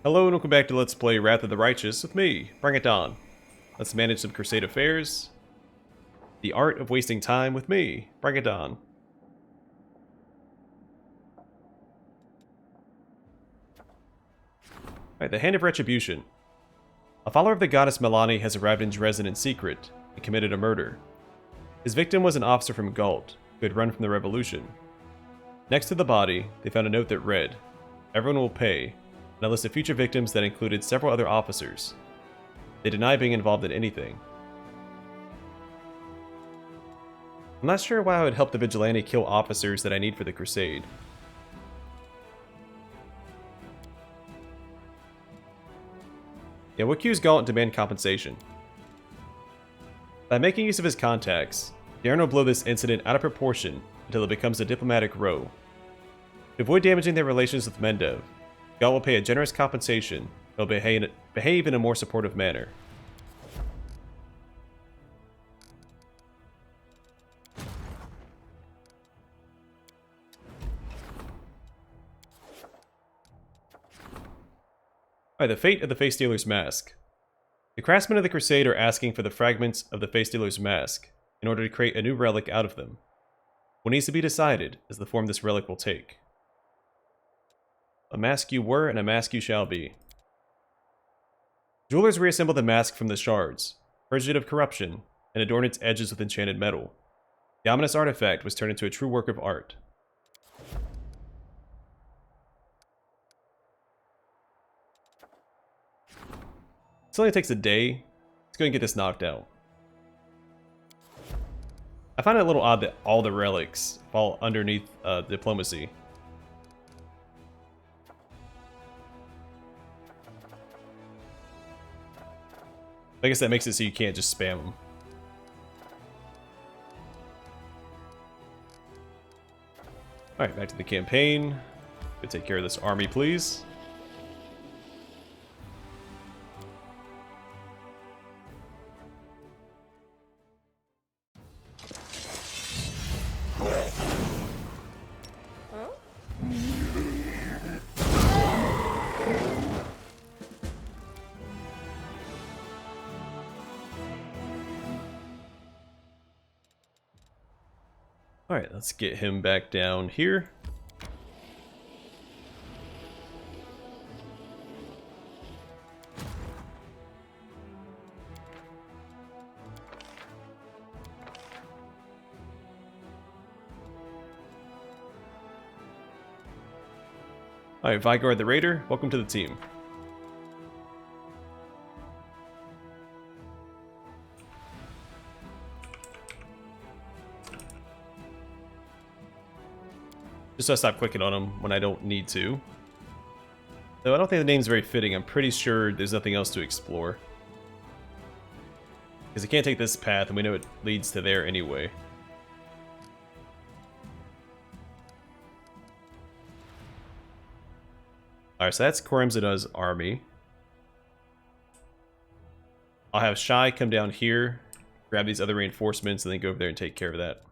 Hello and welcome back to Let's Play Wrath of the Righteous with me, Bring It On. Let's manage some Crusade affairs. The Art of Wasting Time with me, Bring It On. Alright, the Hand of Retribution. A follower of the goddess Melani has arrived in Drezen in secret and committed a murder. His victim was an officer from Galt, who had run from the revolution. Next to the body, they found a note that read, "Everyone will pay," and a list of future victims that included several other officers. They deny being involved in anything. I'm not sure why I would help the vigilante kill officers that I need for the crusade. Yeah, we'll accuse Galt and demand compensation. By making use of his contacts, Darren will blow this incident out of proportion until it becomes a diplomatic row. To avoid damaging their relations with Mendev, Galt will pay a generous compensation and will behave in a more supportive manner. Alright, the fate of the Face Stealer's Mask. The craftsmen of the Crusade are asking for the fragments of the Face Stealer's Mask in order to create a new relic out of them. What needs to be decided is the form this relic will take. A mask you were, and a mask you shall be. Jewelers reassemble the mask from the shards, purge it of corruption, and adorn its edges with enchanted metal. The ominous artifact was turned into a true work of art. This only takes a day. Let's go and get this knocked out. I find it a little odd that all the relics fall underneath diplomacy. I guess that makes it so you can't just spam them. Alright, back to the campaign. Go take care of this army, please. Alright, let's get him back down here. Alright, Vigard the Raider, welcome to the team. Just so I stop clicking on them when I don't need to. Though I don't think the name's very fitting, I'm pretty sure there's nothing else to explore. Because I can't take this path, and we know it leads to there anyway. Alright, so that's Koremzada's army. I'll have Shai come down here, grab these other reinforcements, and then go over there and take care of that.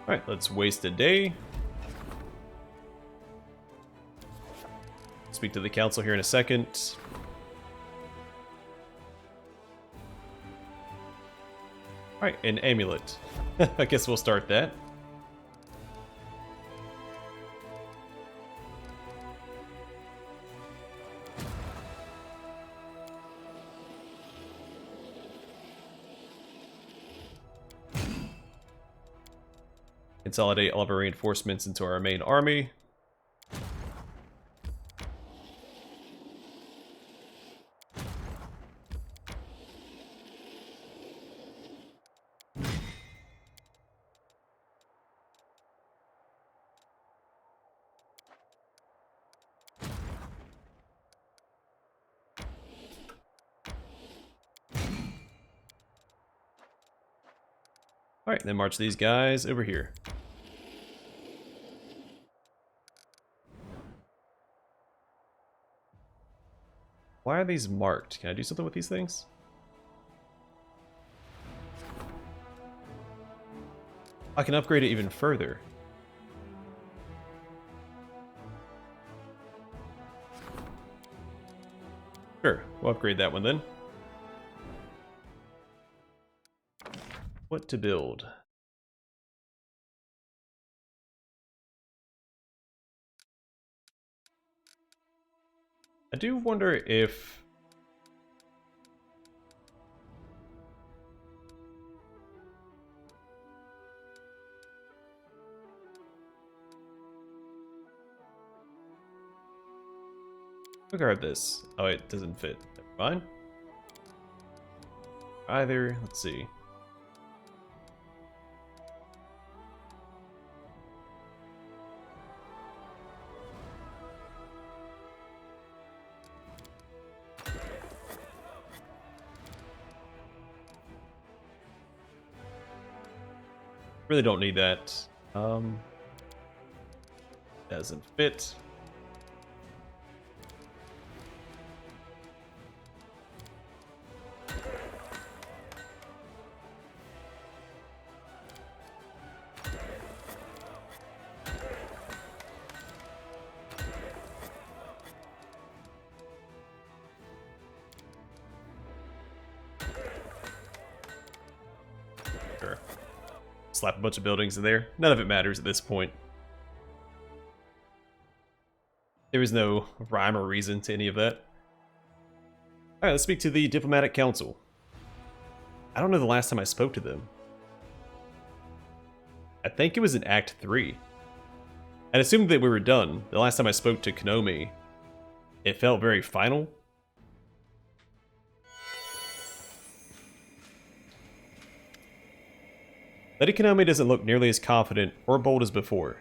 Alright, let's waste a day. Speak to the council here in a second. Alright, an amulet. I guess we'll start that. Consolidate all of our reinforcements into our main army. Alright, then march these guys over here. Why are these marked? Can I do something with these things? I can upgrade it even further. Sure, we'll upgrade that one then. What to build? I do wonder if... I'll grab this. Oh, it doesn't fit. Never mind. Either, let's see. Really don't need that. Doesn't fit. Sure. Slap a bunch of buildings in there. None of it matters at this point. There is no rhyme or reason to any of that. Alright, let's speak to the Diplomatic Council. I don't know the last time I spoke to them. I think it was in Act 3. I'd assumed that we were done. The last time I spoke to Konomi, it felt very final. Lady Konomi doesn't look nearly as confident or bold as before.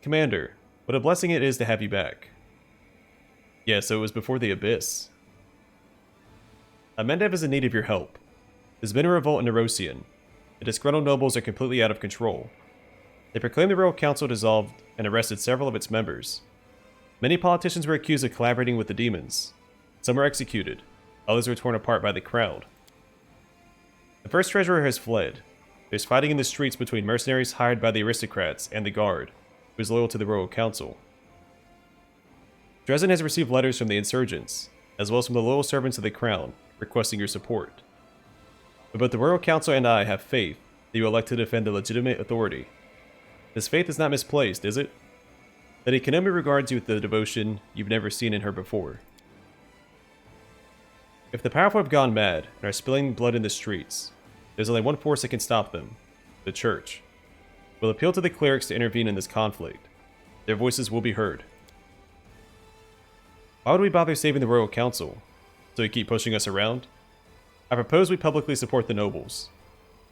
Commander, what a blessing it is to have you back. Yeah, so it was before the Abyss. Mendev is in need of your help. There's been a revolt in Nerosian. The disgruntled nobles are completely out of control. They proclaimed the Royal Council dissolved and arrested several of its members. Many politicians were accused of collaborating with the demons. Some were executed. Others were torn apart by the crowd. The first treasurer has fled. There's fighting in the streets between mercenaries hired by the aristocrats and the guard, who is loyal to the Royal Council. Drezen has received letters from the insurgents, as well as from the loyal servants of the crown, requesting your support. But both the Royal Council and I have faith that you elect to defend the legitimate authority. This faith is not misplaced, is it? Lady Konomi regards you with the devotion you've never seen in her before. If the powerful have gone mad and are spilling blood in the streets, there's only one force that can stop them: the Church. We'll appeal to the clerics to intervene in this conflict. Their voices will be heard. Why would we bother saving the Royal Council? So you keep pushing us around? I propose we publicly support the nobles.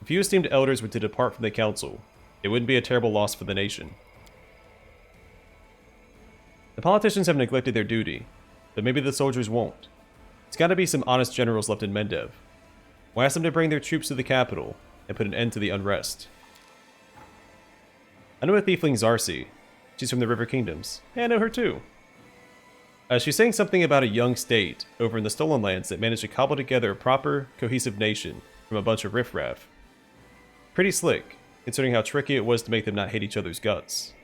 If you esteemed elders were to depart from the council, it wouldn't be a terrible loss for the nation. The politicians have neglected their duty, but maybe the soldiers won't. There's gotta be some honest generals left in Mendev. We'll ask them to bring their troops to the capital and put an end to the unrest. I know a tiefling Zarsi. She's from the River Kingdoms. Yeah, I know her too. She's saying something about a young state over in the Stolen Lands that managed to cobble together a proper, cohesive nation from a bunch of riffraff. Pretty slick, considering how tricky it was to make them not hate each other's guts.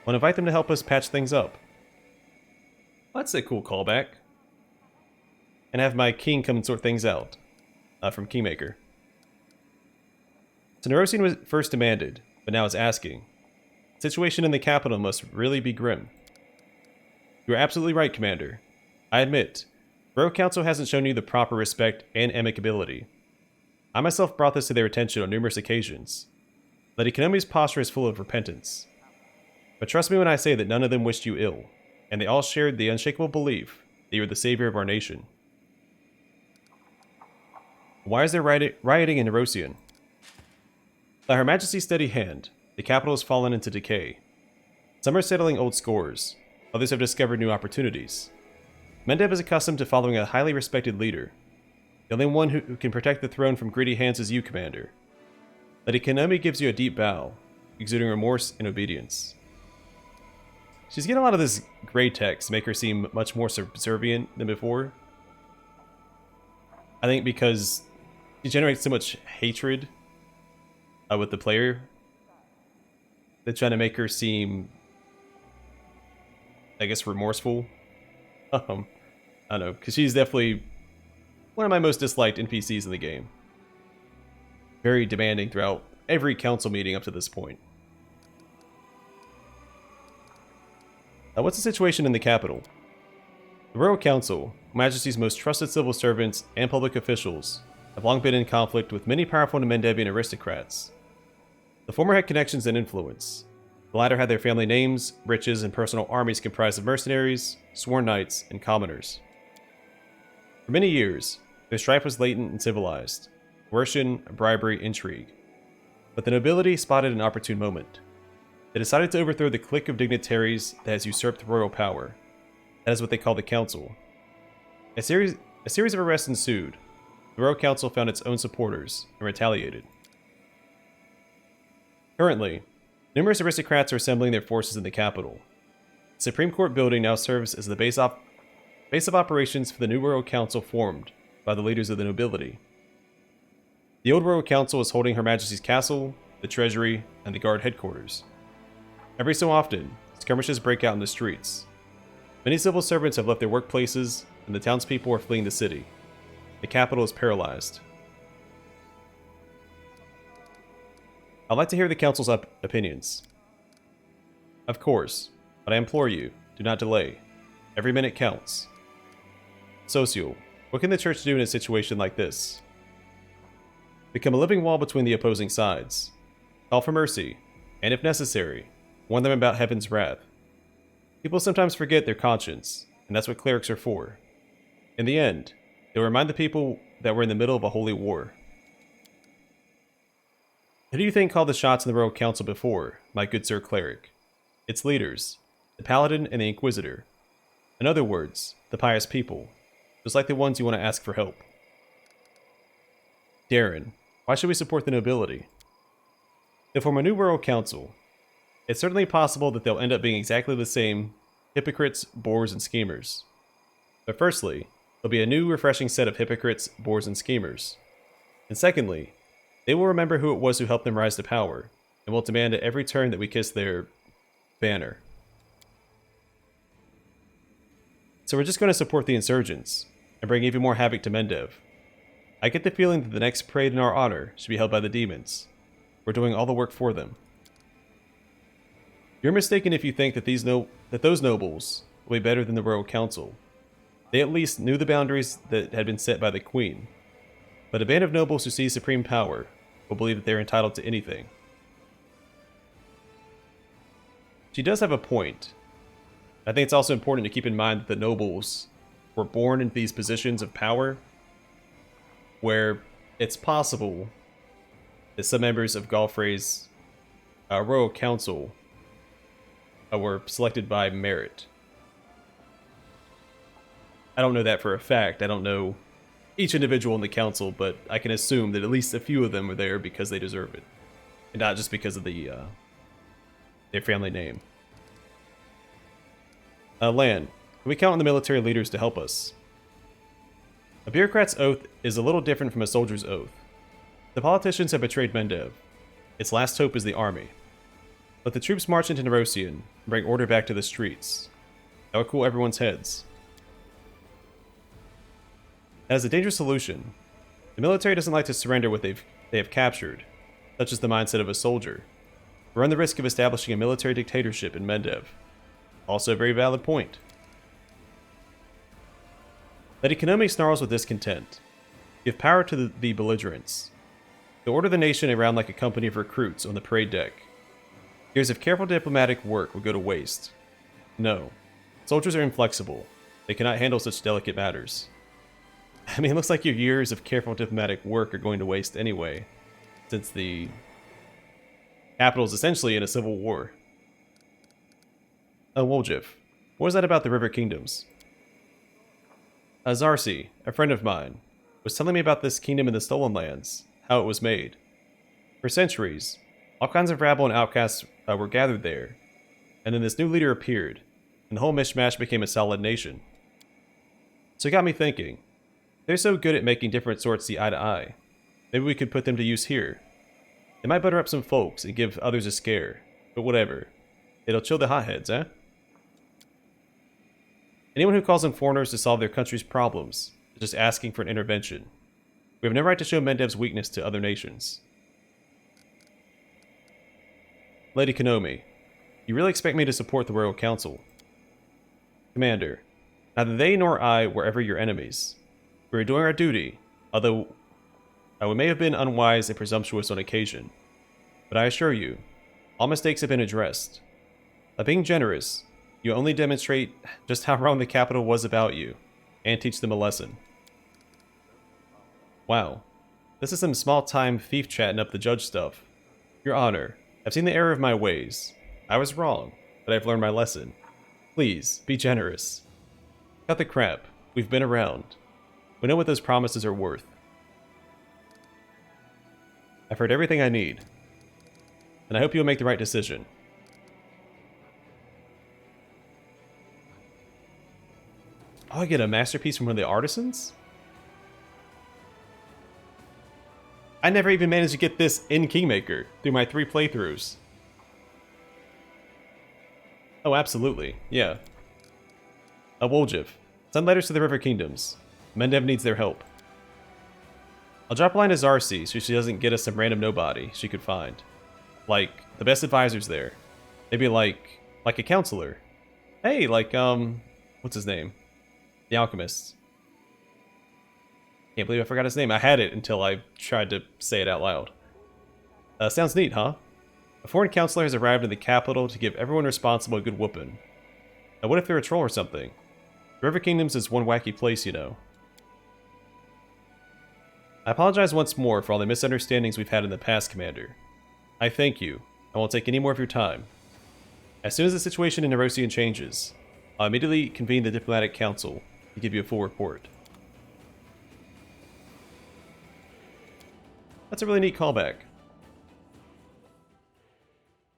I'll invite them to help us patch things up. Well, that's a cool callback. And have my king come and sort things out. From Kingmaker. So Nerosian was first demanded, but now is asking. The situation in the capital must really be grim. You are absolutely right, Commander. I admit, Royal Council hasn't shown you the proper respect and amicability. I myself brought this to their attention on numerous occasions. Lady Konomi's posture is full of repentance. But trust me when I say that none of them wished you ill, and they all shared the unshakable belief that you are the savior of our nation. Why is there rioting in Erosian? By Her Majesty's steady hand, the capital has fallen into decay. Some are settling old scores, others have discovered new opportunities. Mendev is accustomed to following a highly respected leader. The only one who can protect the throne from greedy hands is you, Commander. Lady Konomi gives you a deep bow, exuding remorse and obedience. She's getting a lot of this gray text to make her seem much more subservient than before. I think because she generates so much hatred with the player, they're trying to make her seem, I guess, remorseful. I don't know, because she's definitely one of my most disliked NPCs in the game. Very demanding throughout every council meeting up to this point. What's the situation in the capital? The Royal Council, Her Majesty's most trusted civil servants and public officials, have long been in conflict with many powerful Mendevian aristocrats. The former had connections and influence. The latter had their family names, riches, and personal armies comprised of mercenaries, sworn knights, and commoners. For many years, their strife was latent and civilized. Coercion, bribery, intrigue. But the nobility spotted an opportune moment. They decided to overthrow the clique of dignitaries that has usurped royal power. That is what they call the Council. A series of arrests ensued. The Royal Council found its own supporters and retaliated. Currently, numerous aristocrats are assembling their forces in the capital. The Supreme Court building now serves as the base of operations for the new Royal Council formed by the leaders of the nobility. The old Royal Council is holding Her Majesty's castle, the treasury, and the guard headquarters. Every so often, skirmishes break out in the streets. Many civil servants have left their workplaces, and the townspeople are fleeing the city. The capital is paralyzed. I'd like to hear the council's opinions. Of course, but I implore you, do not delay. Every minute counts. Social, what can the church do in a situation like this? Become a living wall between the opposing sides. Call for mercy, and if necessary, warn them about heaven's wrath. People sometimes forget their conscience, and that's what clerics are for. In the end, they'll remind the people that we're in the middle of a holy war. Who do you think called the shots in the Royal Council before, my good sir cleric? Its leaders, the Paladin and the Inquisitor. In other words, the pious people, just like the ones you want to ask for help. Darren, why should we support the nobility? They form a new Royal Council. It's certainly possible that they'll end up being exactly the same hypocrites, boors, and schemers. But firstly, there'll be a new refreshing set of hypocrites, boors, and schemers. And secondly, they will remember who it was who helped them rise to power, and will demand at every turn that we kiss their banner. So we're just going to support the insurgents, and bring even more havoc to Mendev. I get the feeling that the next parade in our honor should be held by the demons. We're doing all the work for them. You're mistaken if you think that those nobles will be better than the Royal Council. They at least knew the boundaries that had been set by the Queen. But a band of nobles who seize supreme power will believe that they're entitled to anything. She does have a point. I think it's also important to keep in mind that the nobles were born into these positions of power where it's possible that some members of Galfrey's Royal Council were selected by merit. I don't know that for a fact. I don't know each individual in the council, but I can assume that at least a few of them are there because they deserve it, and not just because of their family name. Lan, can we count on the military leaders to help us? A bureaucrat's oath is a little different from a soldier's oath. The politicians have betrayed Mendev. Its last hope is the army. Let the troops march into Nerosian and bring order back to the streets. That would cool everyone's heads. As a dangerous solution, the military doesn't like to surrender what they have captured, such as the mindset of a soldier. We run the risk of establishing a military dictatorship in Mendev. Also a very valid point. Lady Konomi snarls with discontent. Give power to the belligerents. They'll order the nation around like a company of recruits on the parade deck. Years of careful diplomatic work will go to waste. No. Soldiers are inflexible. They cannot handle such delicate matters. I mean, it looks like your years of careful diplomatic work are going to waste anyway, since the capital is essentially in a civil war. Oh, Woljif, what was that about the River Kingdoms? Zarsi, a friend of mine, was telling me about this kingdom in the Stolen Lands, how it was made. For centuries, all kinds of rabble and outcasts were gathered there, and then this new leader appeared, and the whole mishmash became a solid nation. So it got me thinking, they're so good at making different sorts see eye to eye. Maybe we could put them to use here. It might butter up some folks and give others a scare, but whatever. It'll chill the hotheads, eh? Anyone who calls on foreigners to solve their country's problems is just asking for an intervention. We have no right to show Mendev's weakness to other nations. Lady Konomi, you really expect me to support the Royal Council? Commander, neither they nor I were ever your enemies. We were doing our duty, although we may have been unwise and presumptuous on occasion. But I assure you, all mistakes have been addressed. By being generous, you only demonstrate just how wrong the capital was about you, and teach them a lesson. Wow, this is some small-time thief chatting up the judge stuff. Your Honor, I've seen the error of my ways. I was wrong, but I've learned my lesson. Please, be generous. Cut the crap. We've been around. We know what those promises are worth. I've heard everything I need, and I hope you'll make the right decision. Oh, I get a masterpiece from one of the artisans? I never even managed to get this in Kingmaker through my 3 playthroughs. Oh, absolutely. Yeah. A Woljif. Send letters to the River Kingdoms. Mendev needs their help. I'll drop a line to Zarsi so she doesn't get us some random nobody she could find. Like, the best advisors there. Maybe like a counselor. Hey, like, what's his name? The Alchemist. Can't believe I forgot his name. I had it until I tried to say it out loud. Sounds neat, huh? A foreign counselor has arrived in the capital to give everyone responsible a good whooping. Now what if they're a troll or something? The River Kingdoms is one wacky place, you know. I apologize once more for all the misunderstandings we've had in the past, Commander. I thank you. I won't take any more of your time. As soon as the situation in Nerosian changes, I'll immediately convene the Diplomatic Council to give you a full report. That's a really neat callback.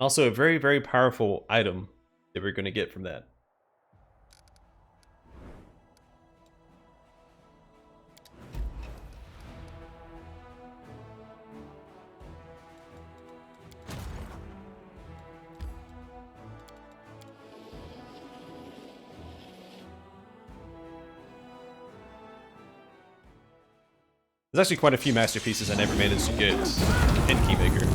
Also, a very, very powerful item that we're going to get from that. There's actually quite a few masterpieces I never managed to get in Kingmaker.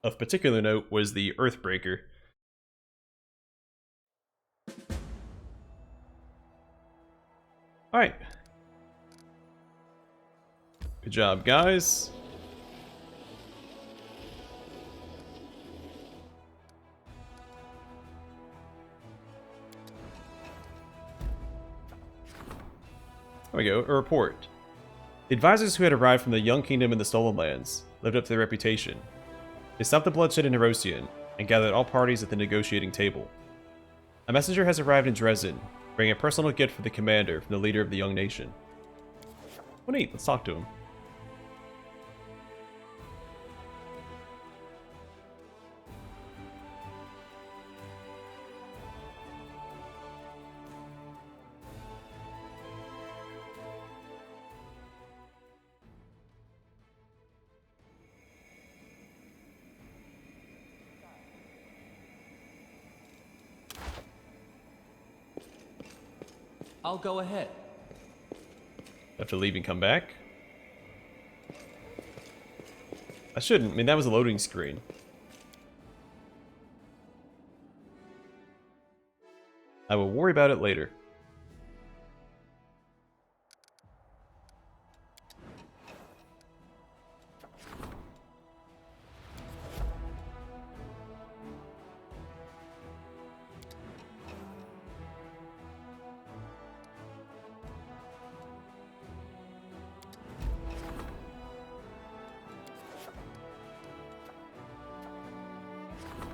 Of particular note was the Earthbreaker. Alright. Good job, guys. There we go, a report. The advisors who had arrived from the Young Kingdom in the Stolen Lands lived up to their reputation. They stopped the bloodshed in Nerosian and gathered all parties at the negotiating table. A messenger has arrived in Drezen, bringing a personal gift for the commander from the leader of the young nation. Oh neat, let's talk to him. I'll go ahead. Have to leave and come back? I shouldn't. I mean, that was a loading screen. I will worry about it later.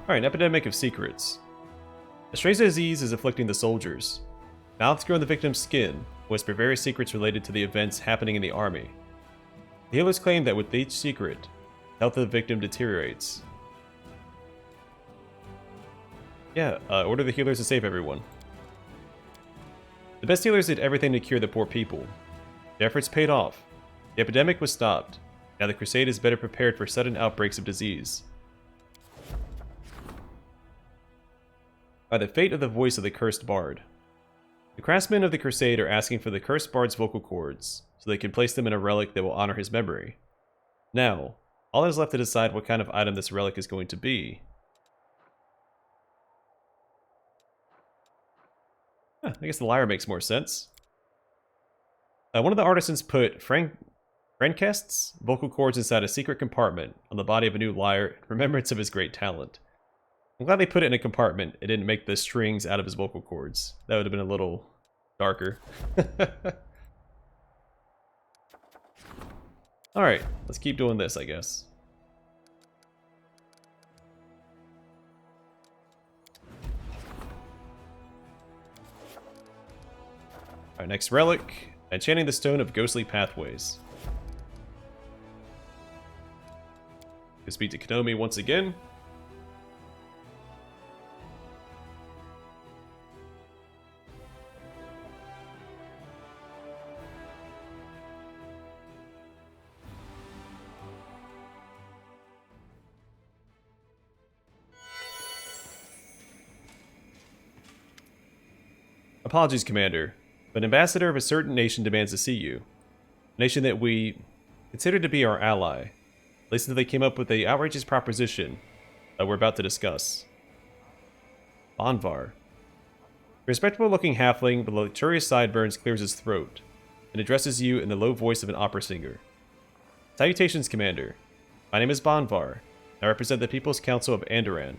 Alright, an Epidemic of Secrets. A strange disease is afflicting the soldiers. Mouths grow on the victim's skin, whisper various secrets related to the events happening in the army. The healers claim that with each secret, the health of the victim deteriorates. Yeah, order the healers to save everyone. The best healers did everything to cure the poor people. Their efforts paid off. The epidemic was stopped. Now the crusade is better prepared for sudden outbreaks of disease. By the fate of the voice of the cursed bard. The craftsmen of the crusade are asking for the cursed bard's vocal cords, so they can place them in a relic that will honor his memory. Now, all that is left to decide what kind of item this relic is going to be. Huh, I guess the lyre makes more sense. One of the artisans put Frankest's vocal cords inside a secret compartment on the body of a new lyre in remembrance of his great talent. I'm glad they put it in a compartment. It didn't make the strings out of his vocal cords. That would have been a little darker. Alright, let's keep doing this, I guess. Alright, next relic. Enchanting the Stone of Ghostly Pathways. Go speak to Konomi once again. Apologies, Commander, but an ambassador of a certain nation demands to see you. A nation that we consider to be our ally, at least until they came up with the outrageous proposition that we're about to discuss. Banvar. A respectable-looking halfling with luxurious sideburns clears his throat and addresses you in the low voice of an opera singer. Salutations, Commander. My name is Banvar, and I represent the People's Council of Andoran.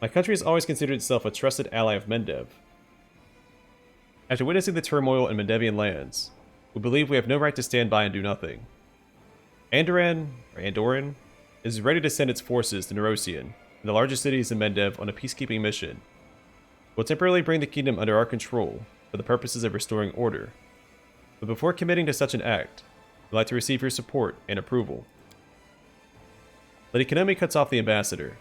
My country has always considered itself a trusted ally of Mendev. After witnessing the turmoil in Mendevian lands, we believe we have no right to stand by and do nothing. Andoran, is ready to send its forces to Nerosian, and the largest cities in Mendev, on a peacekeeping mission. We'll temporarily bring the kingdom under our control for the purposes of restoring order. But before committing to such an act, we'd like to receive your support and approval. Lady Konomi cuts off the ambassador.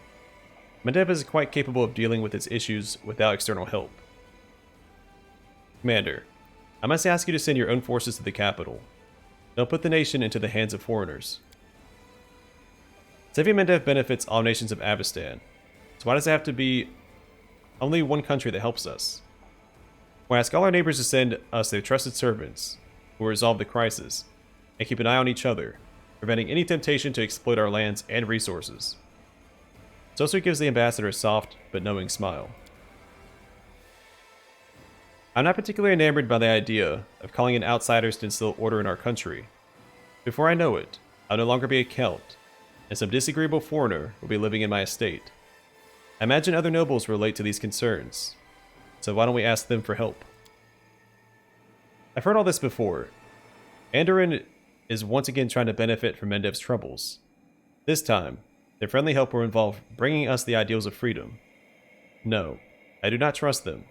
Mendev is quite capable of dealing with its issues without external help. Commander, I must ask you to send your own forces to the capital. Don't put the nation into the hands of foreigners. Saving Mendev benefits all nations of Avestan, so why does it have to be only one country that helps us? We'll ask all our neighbors to send us their trusted servants, who will resolve the crisis, and keep an eye on each other, preventing any temptation to exploit our lands and resources. It also gives the ambassador a soft but knowing smile. I'm not particularly enamored by the idea of calling in outsiders to instill order in our country. Before I know it, I'll no longer be a Celt, and some disagreeable foreigner will be living in my estate. I imagine other nobles relate to these concerns, so why don't we ask them for help? I've heard all this before. Andoran is once again trying to benefit from Mendev's troubles. This time, their friendly help will involve bringing us the ideals of freedom. No, I do not trust them.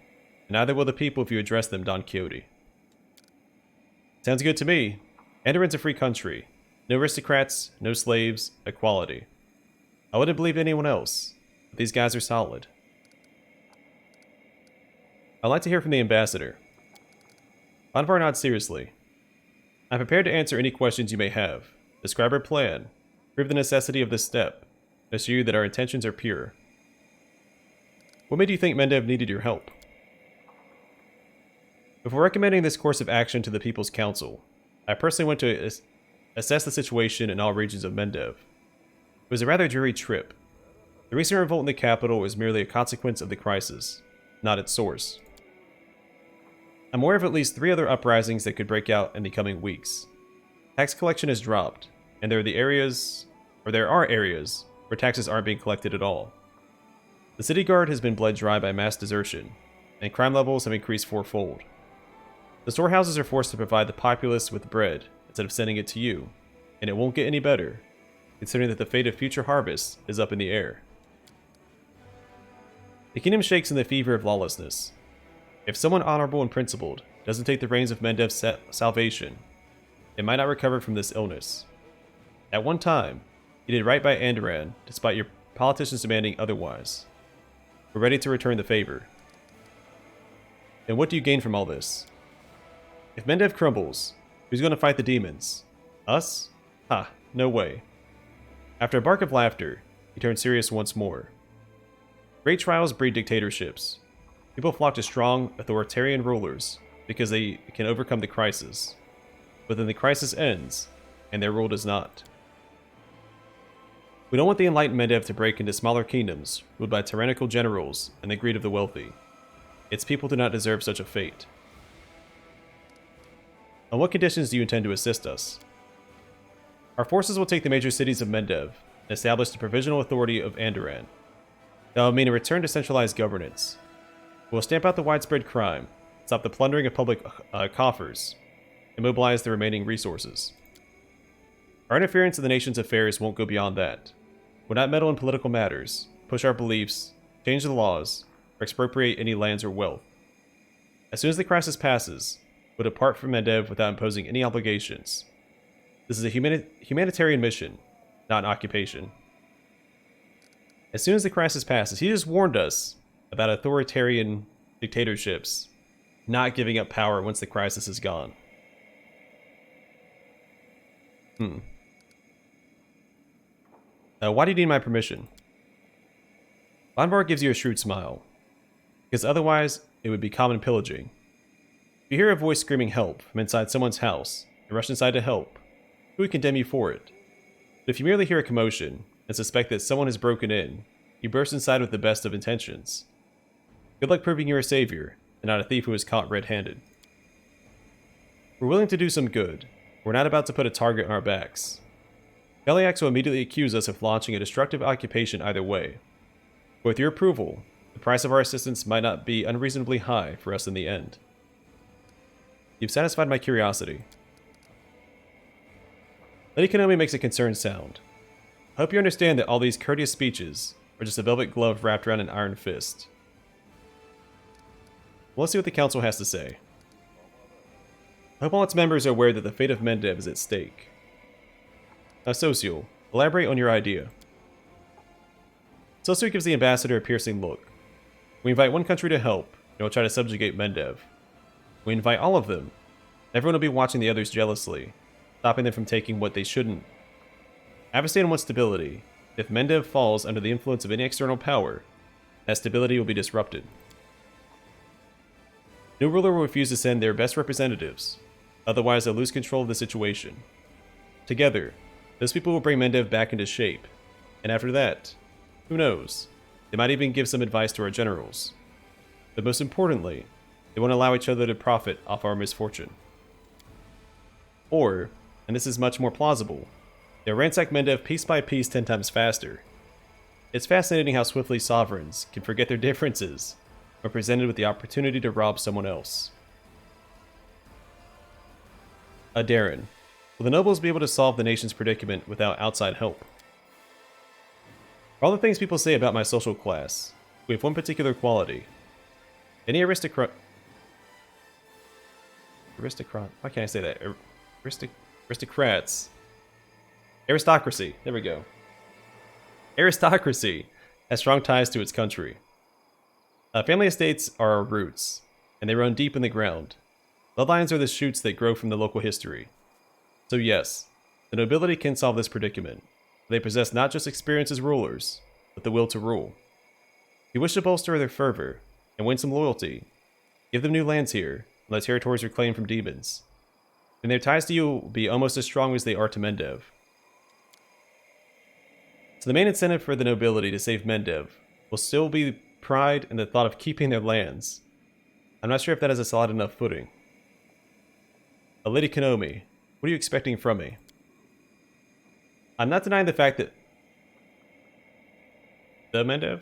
And neither will the people if you address them, Don Quixote. Sounds good to me. Andoran's a free country. No aristocrats, no slaves, equality. I wouldn't believe anyone else, but these guys are solid. I'd like to hear from the ambassador. Banvar nods seriously. I'm prepared to answer any questions you may have. Describe our plan. Prove the necessity of this step. Assure you that our intentions are pure. What made you think Mendev needed your help? Before recommending this course of action to the People's Council, I personally went to assess the situation in all regions of Mendev. It was a rather dreary trip. The recent revolt in the capital was merely a consequence of the crisis, not its source. I'm aware of at least 3 other uprisings that could break out in the coming weeks. Tax collection has dropped, and there are areas where taxes aren't being collected at all. The city guard has been bled dry by mass desertion, and crime levels have increased 4-fold. The storehouses are forced to provide the populace with bread instead of sending it to you, and it won't get any better, considering that the fate of future harvests is up in the air. The kingdom shakes in the fever of lawlessness. If someone honorable and principled doesn't take the reins of Mendev's salvation, it might not recover from this illness. At one time, you did right by Andoran, despite your politicians demanding otherwise. We're ready to return the favor. And what do you gain from all this? If Mendev crumbles, who's going to fight the demons? Us? Ha, no way. After a bark of laughter, he turned serious once more. Great trials breed dictatorships. People flock to strong, authoritarian rulers because they can overcome the crisis. But then the crisis ends, and their rule does not. We don't want the enlightened Mendev to break into smaller kingdoms ruled by tyrannical generals and the greed of the wealthy. Its people do not deserve such a fate. On what conditions do you intend to assist us? Our forces will take the major cities of Mendev and establish the provisional authority of Andoran. That will mean a return to centralized governance. We will stamp out the widespread crime, stop the plundering of public coffers, and mobilize the remaining resources. Our interference in the nation's affairs won't go beyond that. We'll not meddle in political matters, push our beliefs, change the laws, or expropriate any lands or wealth. As soon as the crisis passes, we'll depart from Mendev without imposing any obligations. This is a humanitarian mission, not an occupation. As soon as the crisis passes, he just warned us about authoritarian dictatorships not giving up power once the crisis is gone. Why do you need my permission? Embark gives you a shrewd smile, because otherwise it would be common pillaging. If you hear a voice screaming help from inside someone's house and rush inside to help, who would condemn you for it? But if you merely hear a commotion and suspect that someone has broken in, you burst inside with the best of intentions. Good luck proving you're a savior, and not a thief who is caught red-handed. We're willing to do some good. We're not about to put a target on our backs. Beliax will immediately accuse us of launching a destructive occupation either way. But with your approval, the price of our assistance might not be unreasonably high for us in the end. You've satisfied my curiosity. Lady Konami makes a concerned sound. I hope you understand that all these courteous speeches are just a velvet glove wrapped around an iron fist. Well, let's see what the council has to say. I hope all its members are aware that the fate of Mendev is at stake. Now, Social, elaborate on your idea. Social gives the ambassador a piercing look. We invite one country to help, and we'll try to subjugate Mendev. We invite all of them. Everyone will be watching the others jealously, stopping them from taking what they shouldn't. Avestan wants stability. If Mendev falls under the influence of any external power, that stability will be disrupted. No ruler will refuse to send their best representatives, otherwise they'll lose control of the situation. Together, those people will bring Mendev back into shape, and after that, who knows, they might even give some advice to our generals. But most importantly, they won't allow each other to profit off our misfortune. Or, and this is much more plausible, they'll ransack Mendev piece by piece 10 times faster. It's fascinating how swiftly sovereigns can forget their differences when presented with the opportunity to rob someone else. Darren, will the nobles be able to solve the nation's predicament without outside help? For all the things people say about my social class, we have one particular quality. Any aristocrat... Why can't I say that? Aristocrats. Aristocracy. There we go. Aristocracy has strong ties to its country. Family estates are our roots, and they run deep in the ground. Bloodlines are the shoots that grow from the local history. So yes, the nobility can solve this predicament. They possess not just experience as rulers, but the will to rule. If you wish to bolster their fervor and win some loyalty, give them new lands here, unless territories are claimed from demons. And their ties to you will be almost as strong as they are to Mendev. So the main incentive for the nobility to save Mendev will still be pride in the thought of keeping their lands. I'm not sure if that has a solid enough footing. Lady Konomi, what are you expecting from me? I'm not denying the fact that Mendev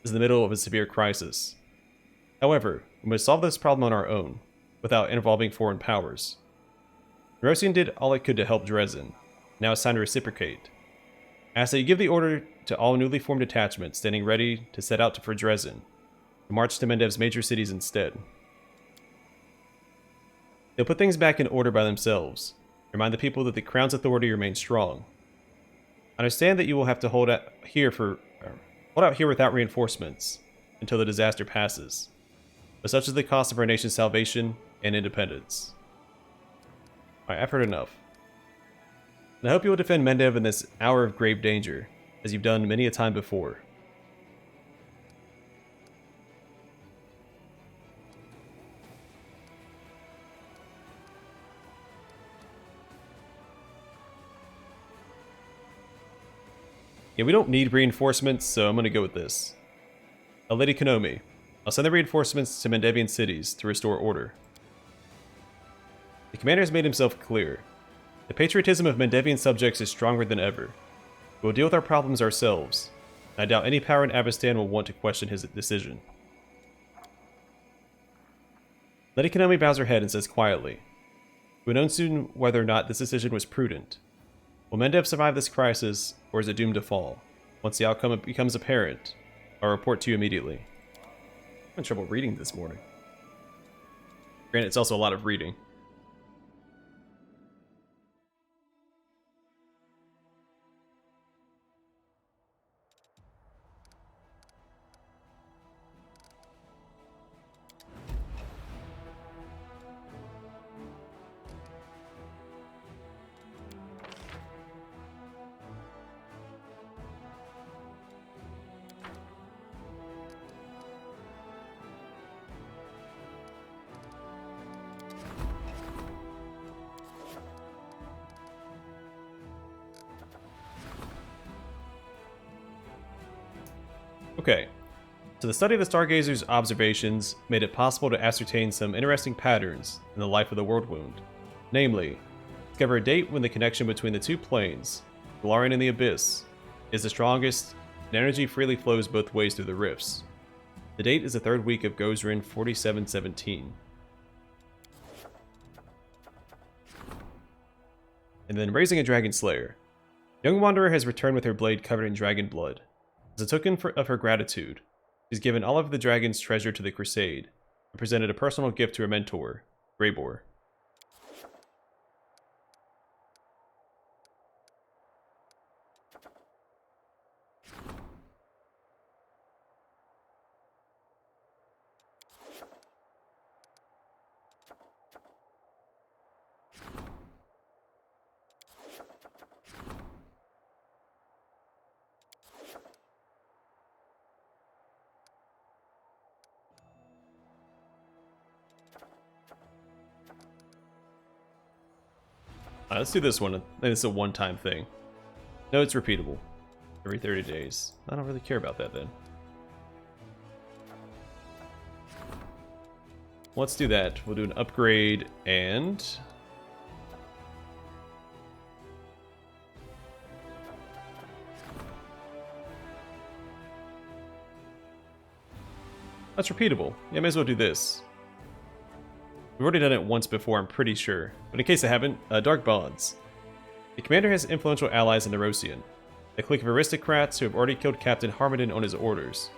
is in the middle of a severe crisis. However, we must solve this problem on our own, without involving foreign powers. Nerosian did all it could to help Drezen. Now it's time to reciprocate. I ask that you give the order to all newly formed detachments standing ready to set out for Drezen, to march to Mendev's major cities instead. They'll put things back in order by themselves. Remind the people that the Crown's authority remains strong. I understand that you will have to hold out here without reinforcements until the disaster passes. But such is the cost of our nation's salvation and independence. Alright, I've heard enough. And I hope you will defend Mendev in this hour of grave danger, as you've done many a time before. Yeah, we don't need reinforcements, so I'm going to go with this. Lady Konomi, I'll send the reinforcements to Mendevian cities to restore order. The commander has made himself clear. The patriotism of Mendevian subjects is stronger than ever. We'll deal with our problems ourselves. I doubt any power in Avestan will want to question his decision. Lady Konomi bows her head and says quietly, "We will know soon whether or not this decision was prudent. Will Mendev survive this crisis, or is it doomed to fall? Once the outcome becomes apparent, I'll report to you immediately." I'm having trouble reading this morning. Granted, it's also a lot of reading. Okay, so the study of the Stargazer's observations made it possible to ascertain some interesting patterns in the life of the World Wound. Namely, discover a date when the connection between the two planes, Galarian and the Abyss, is the strongest, and energy freely flows both ways through the rifts. The date is the third week of Gozrin 4717. And then raising a Dragon Slayer. Young Wanderer has returned with her blade covered in dragon blood. As a token of her gratitude, she's given all of the dragon's treasure to the Crusade, and presented a personal gift to her mentor, Greybor. Let's do this one. I think it's a one-time thing. No, it's repeatable. Every 30 days. I don't really care about that then. Let's do that. We'll do an upgrade and... that's repeatable. Yeah, may as well do this. We've already done it once before, I'm pretty sure. But in case I haven't, Dark Bonds. The commander has influential allies in Nerosian. A clique of aristocrats who have already killed Captain Harmondon on his orders.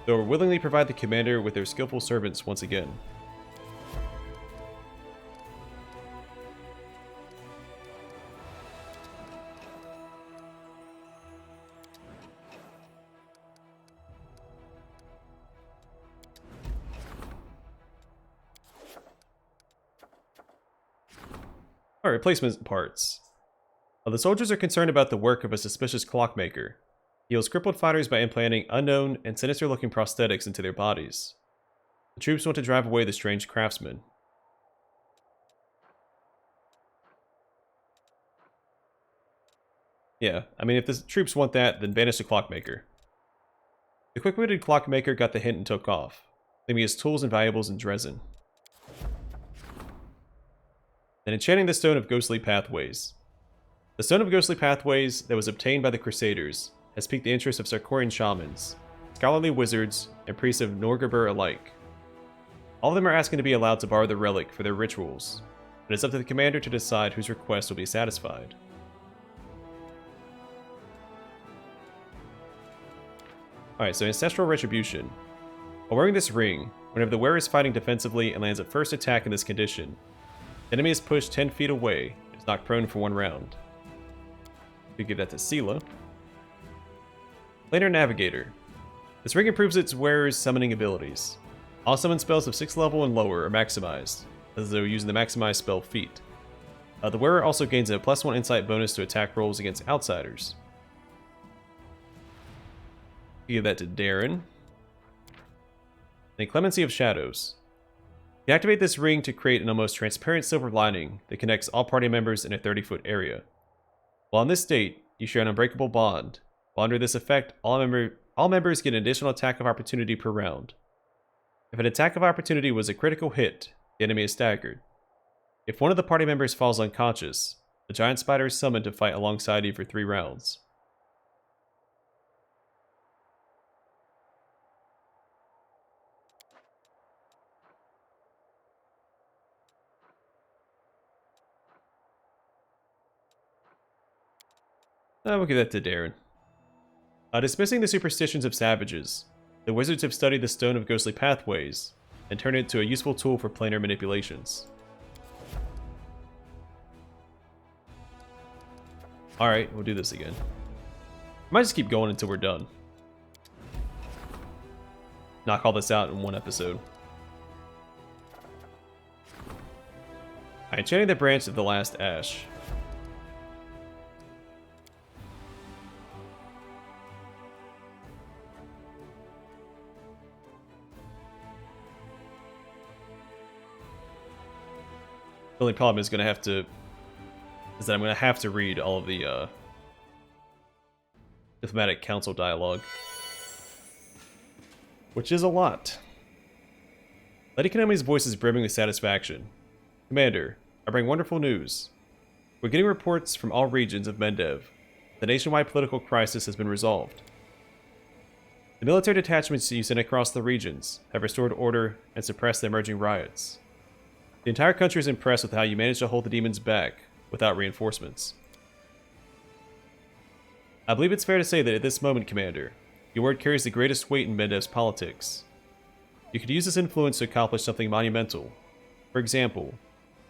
They will willingly provide the commander with their skillful servants once again. Alright, replacement parts. The soldiers are concerned about the work of a suspicious clockmaker. He heals crippled fighters by implanting unknown and sinister-looking prosthetics into their bodies. The troops want to drive away the strange craftsman. Yeah, I mean, if the troops want that, then banish the Clockmaker. The quick-witted Clockmaker got the hint and took off, leaving his tools and valuables in Drezen. Then enchanting the Stone of Ghostly Pathways. The Stone of Ghostly Pathways that was obtained by the Crusaders has piqued the interest of Sarkorian shamans, scholarly wizards, and priests of Norgabur alike. All of them are asking to be allowed to borrow the relic for their rituals, but it's up to the commander to decide whose request will be satisfied. Alright, so Ancestral Retribution. While wearing this ring, whenever the wearer is fighting defensively and lands a first attack in this condition, the enemy is pushed 10 feet away and is knocked prone for 1 round. We give that to Sela. Planar Navigator. This ring improves its wearer's summoning abilities. All summon spells of 6th level and lower are maximized, as though using the maximized spell feat. The wearer also gains a +1 insight bonus to attack rolls against outsiders. Give that to Darren. Then Clemency of Shadows. You activate this ring to create an almost transparent silver lining that connects all party members in a 30-foot area. While in this state, you share an unbreakable bond. While under this effect, all members get an additional attack of opportunity per round. If an attack of opportunity was a critical hit, the enemy is staggered. If one of the party members falls unconscious, a giant spider is summoned to fight alongside you for 3 rounds. We'll give that to Darren. Dismissing the superstitions of savages, the wizards have studied the Stone of Ghostly Pathways and turned it into a useful tool for planar manipulations. Alright, we'll do this again. I might just keep going until we're done. Knock all this out in 1 episode. Alright, enchanting the branch of the last ash. The only problem is that I'm gonna have to read all of the diplomatic council dialogue, which is a lot. Lady Konami's voice is brimming with satisfaction. Commander, I bring wonderful news. We're getting reports from all regions of Mendev. The nationwide political crisis has been resolved. The military detachments you sent across the regions have restored order and suppressed the emerging riots. The entire country is impressed with how you managed to hold the demons back without reinforcements. I believe it's fair to say that at this moment, Commander, your word carries the greatest weight in Mendev's politics. You could use this influence to accomplish something monumental. For example,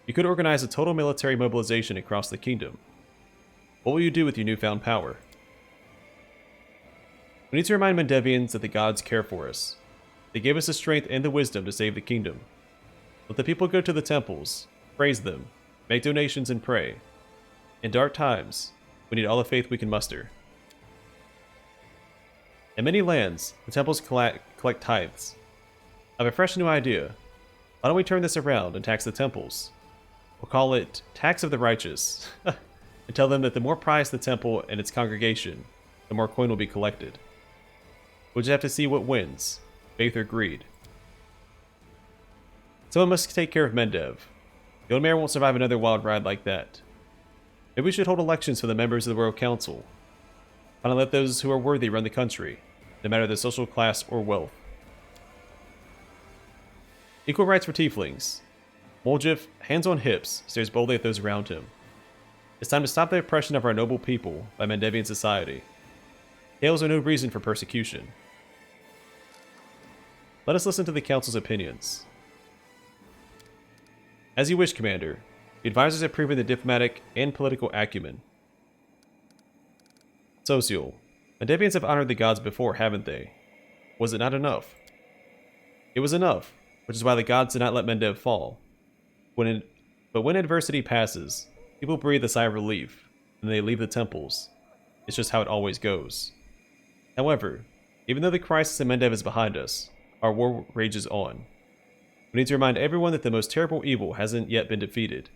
you could organize a total military mobilization across the kingdom. What will you do with your newfound power? We need to remind Mendevians that the gods care for us. They gave us the strength and the wisdom to save the kingdom. Let the people go to the temples, praise them, make donations and pray. In dark times, we need all the faith we can muster. In many lands, the temples collect tithes. I have a fresh new idea. Why don't we turn this around and tax the temples? We'll call it Tax of the Righteous, and tell them that the more prized the temple and its congregation, the more coin will be collected. We'll just have to see what wins, faith or greed. Someone must take care of Mendev. The old mayor won't survive another wild ride like that. Maybe we should hold elections for the members of the Royal Council. Finally let those who are worthy run the country, no matter their social class or wealth. Equal rights for tieflings. Moljif, hands on hips, stares boldly at those around him. It's time to stop the oppression of our noble people by Mendevian society. Tales are no reason for persecution. Let us listen to the Council's opinions. As you wish, Commander. The advisors have proven the diplomatic and political acumen. Social. Mendevians have honored the gods before, haven't they? Was it not enough? It was enough, which is why the gods did not let Mendev fall. But when adversity passes, people breathe a sigh of relief, and they leave the temples. It's just how it always goes. However, even though the crisis in Mendev is behind us, our war rages on. We need to remind everyone that the most terrible evil hasn't yet been defeated,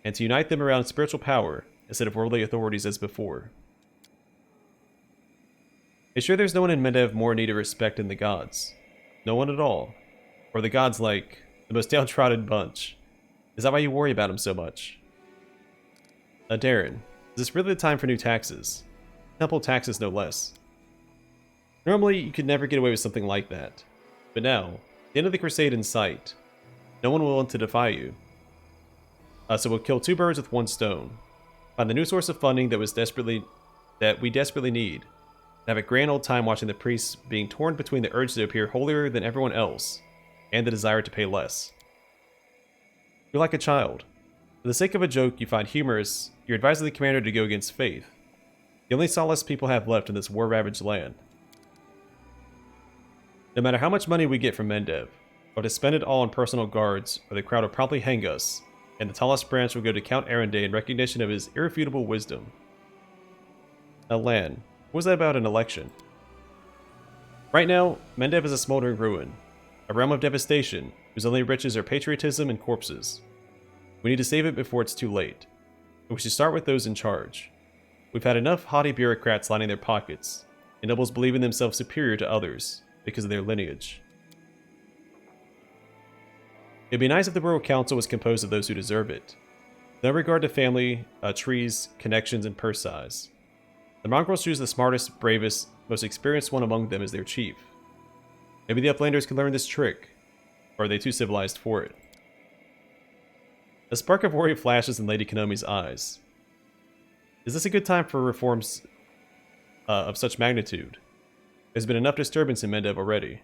and to unite them around spiritual power instead of worldly authorities as before. Are you sure there's no one in Mendev more in need of respect than the gods? No one at all? Or the gods like the most downtrodden bunch? Is that why you worry about them so much? Darren, is this really the time for new taxes? Temple taxes no less. Normally, you could never get away with something like that. But now, the end of the crusade in sight, no one will want to defy you. So we'll kill two birds with one stone. Find the new source of funding that we desperately need. And have a grand old time watching the priests being torn between the urge to appear holier than everyone else, and the desire to pay less. You're like a child. For the sake of a joke you find humorous, you're advising the commander to go against faith, the only solace people have left in this war-ravaged land. No matter how much money we get from Mendev, or to spend it all on personal guards, or the crowd will promptly hang us, and the tallest branch will go to Count Arenday in recognition of his irrefutable wisdom. Lan, what was that about an election? Right now, Mendev is a smoldering ruin, a realm of devastation whose only riches are patriotism and corpses. We need to save it before it's too late, and we should start with those in charge. We've had enough haughty bureaucrats lining their pockets, and nobles believing themselves superior to others because of their lineage. It'd be nice if the Royal Council was composed of those who deserve it. No regard to family, trees, connections, and purse size. The mongrels choose the smartest, bravest, most experienced one among them as their chief. Maybe the Uplanders can learn this trick, or are they too civilized for it? A spark of worry flashes in Lady Konomi's eyes. Is this a good time for reforms of such magnitude? There's been enough disturbance in Mendev already.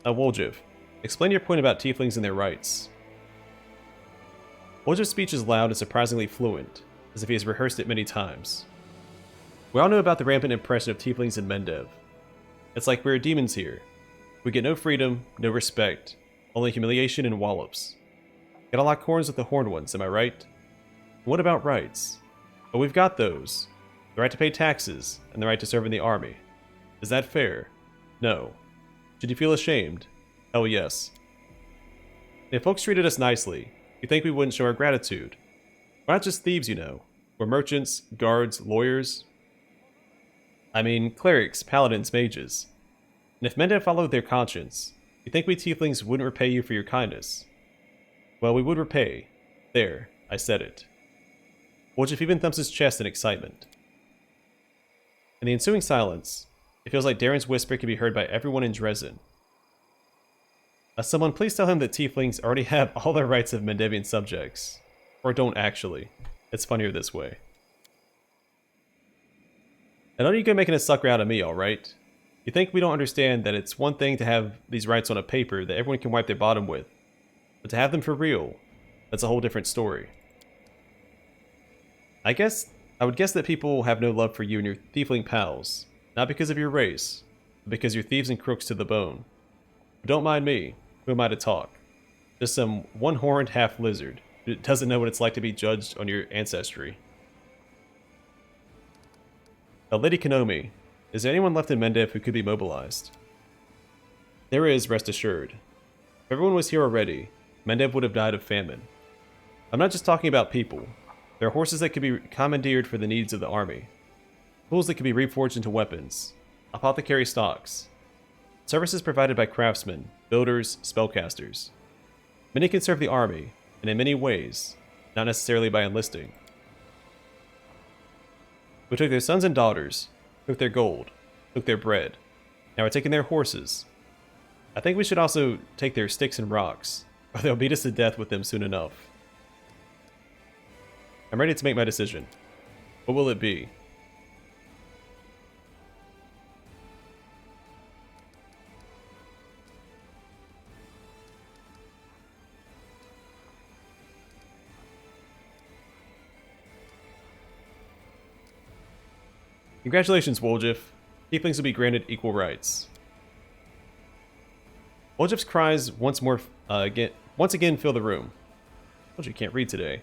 Woljev, explain your point about tieflings and their rights. Woljev's speech is loud and surprisingly fluent, as if he has rehearsed it many times. We all know about the rampant oppression of tieflings in Mendev. It's like we're demons here. We get no freedom, no respect, only humiliation and wallops. Gotta lock horns with the horned ones, am I right? What about rights? Well, we've got those. The right to pay taxes, and the right to serve in the army. Is that fair? No. Should you feel ashamed? Hell yes. If folks treated us nicely, you think we wouldn't show our gratitude? We're not just thieves, you know. We're merchants, guards, lawyers. I mean, clerics, paladins, mages. And if Mendev followed their conscience, you think we tieflings wouldn't repay you for your kindness? Well, we would repay. There, I said it. Woljev even thumps his chest in excitement. In the ensuing silence, it feels like Darren's whisper can be heard by everyone in Drezen. Someone please tell him that tieflings already have all the rights of Mendevian subjects. Or don't actually. It's funnier this way. And don't you go making a sucker out of me, alright? You think we don't understand that it's one thing to have these rights on a paper that everyone can wipe their bottom with, but to have them for real, that's a whole different story. I would guess that people have no love for you and your tiefling pals, not because of your race, but because you're thieves and crooks to the bone. But don't mind me, who am I to talk? Just some one-horned half-lizard who doesn't know what it's like to be judged on your ancestry. Lady Konomi, is there anyone left in Mendev who could be mobilized? There is, rest assured. If everyone was here already, Mendev would have died of famine. I'm not just talking about people. There are horses that could be commandeered for the needs of the army. Tools that could be reforged into weapons. Apothecary stocks. Services provided by craftsmen, builders, spellcasters. Many can serve the army, and in many ways, not necessarily by enlisting. We took their sons and daughters, took their gold, took their bread. Now we're taking their horses. I think we should also take their sticks and rocks, or they'll beat us to death with them soon enough. I'm ready to make my decision. What will it be? Congratulations, Woljev. Tieflings will be granted equal rights. Woljev's cries once again fill the room. Told you can't read today.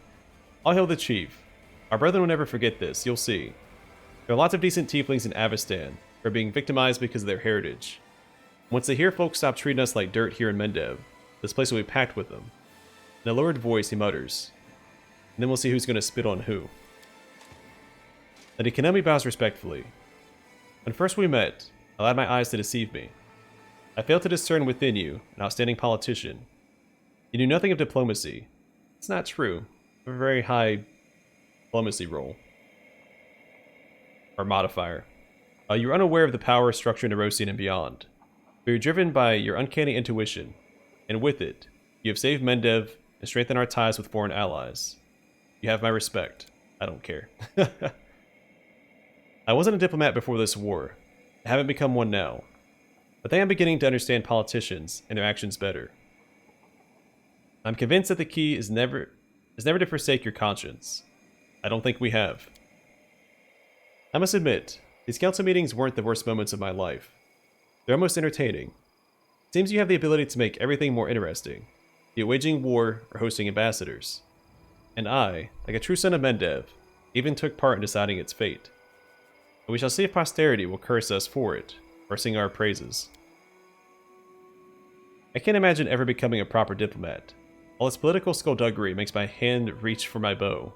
All hail the chief. Our brethren will never forget this, you'll see. There are lots of decent tieflings in Avestan who are being victimized because of their heritage. Once they hear folks stop treating us like dirt here in Mendev, this place will be packed with them. In a lowered voice, he mutters, and then we'll see who's going to spit on who. Lady Kanemi bows respectfully. When first we met, I allowed my eyes to deceive me. I failed to discern within you an outstanding politician. You knew nothing of diplomacy. It's not true. You have a very high diplomacy roll. Or modifier. You're unaware of the power, structure, and Erosian and beyond. But you're driven by your uncanny intuition, and with it, you have saved Mendev and strengthened our ties with foreign allies. You have my respect. I don't care. I wasn't a diplomat before this war. I haven't become one now. But I am beginning to understand politicians and their actions better. I'm convinced that the key is never to forsake your conscience. I don't think we have. I must admit, these council meetings weren't the worst moments of my life. They're almost entertaining. It seems you have the ability to make everything more interesting, be it waging war or hosting ambassadors. And I, like a true son of Mendev, even took part in deciding its fate. And we shall see if posterity will curse us for it, or sing our praises. I can't imagine ever becoming a proper diplomat. All its political skullduggery makes my hand reach for my bow.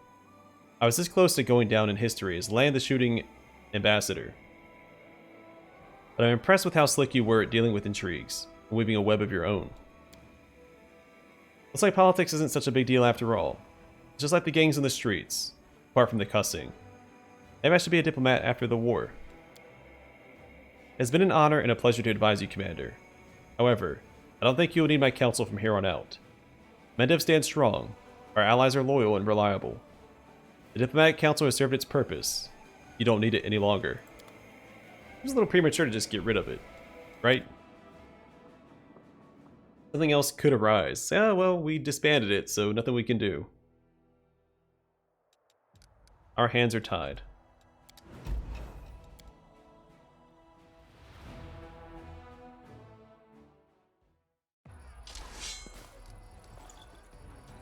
I was this close to going down in history as Land the Shooting Ambassador. But I'm impressed with how slick you were at dealing with intrigues, and weaving a web of your own. Looks like politics isn't such a big deal after all. It's just like the gangs in the streets, apart from the cussing. Maybe I should be a diplomat after the war. It has been an honor and a pleasure to advise you, Commander. However, I don't think you will need my counsel from here on out. Mendev stands strong. Our allies are loyal and reliable. The Diplomatic Council has served its purpose. You don't need it any longer. It was a little premature to just get rid of it, right? Something else could arise. Ah, well, we disbanded it, so nothing we can do. Our hands are tied.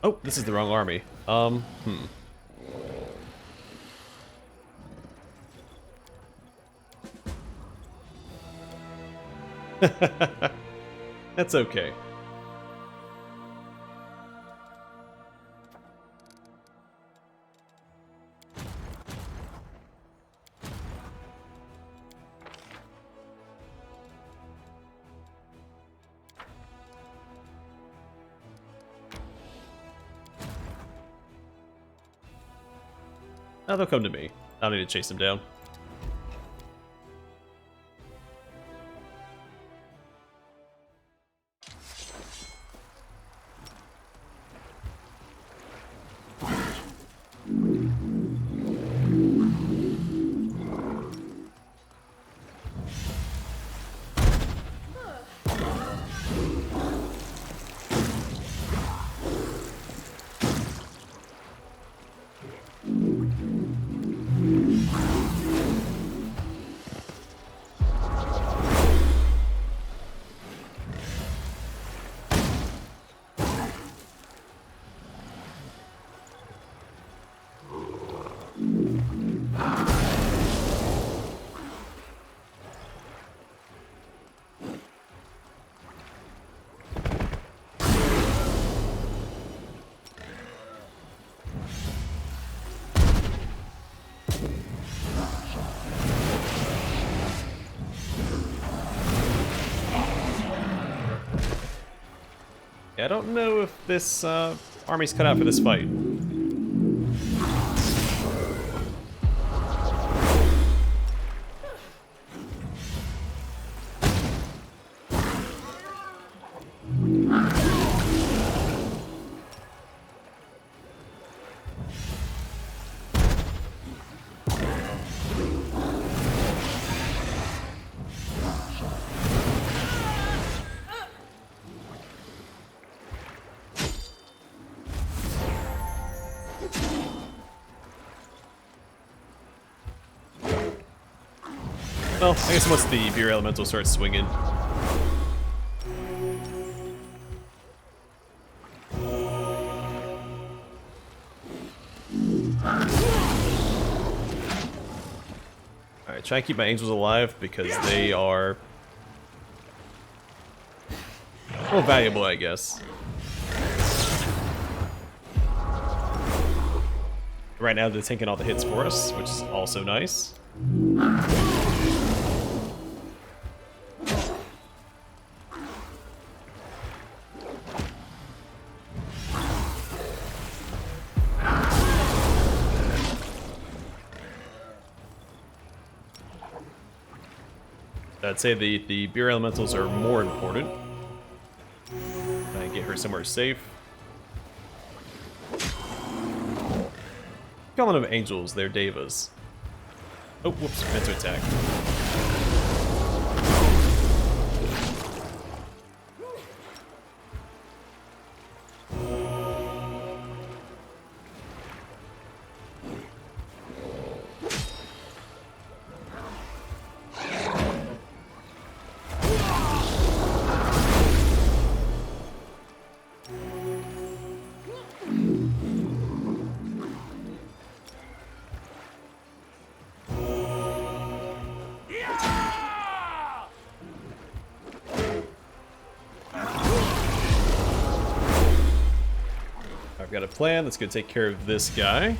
Oh, this is the wrong army. That's okay. Now they'll come to me. I don't need to chase them down. I don't know if this army's cut out for this fight. Well, I guess once the Beer Elemental starts swinging. Alright, try to keep my angels alive because they are Well, valuable, I guess. Right now they're taking all the hits for us, which is also nice. I'd say the beer elementals are more important. Try and get her somewhere safe. Calling them angels, they're devas. Oh, whoops, meant to attack. I've got a plan that's going to take care of this guy.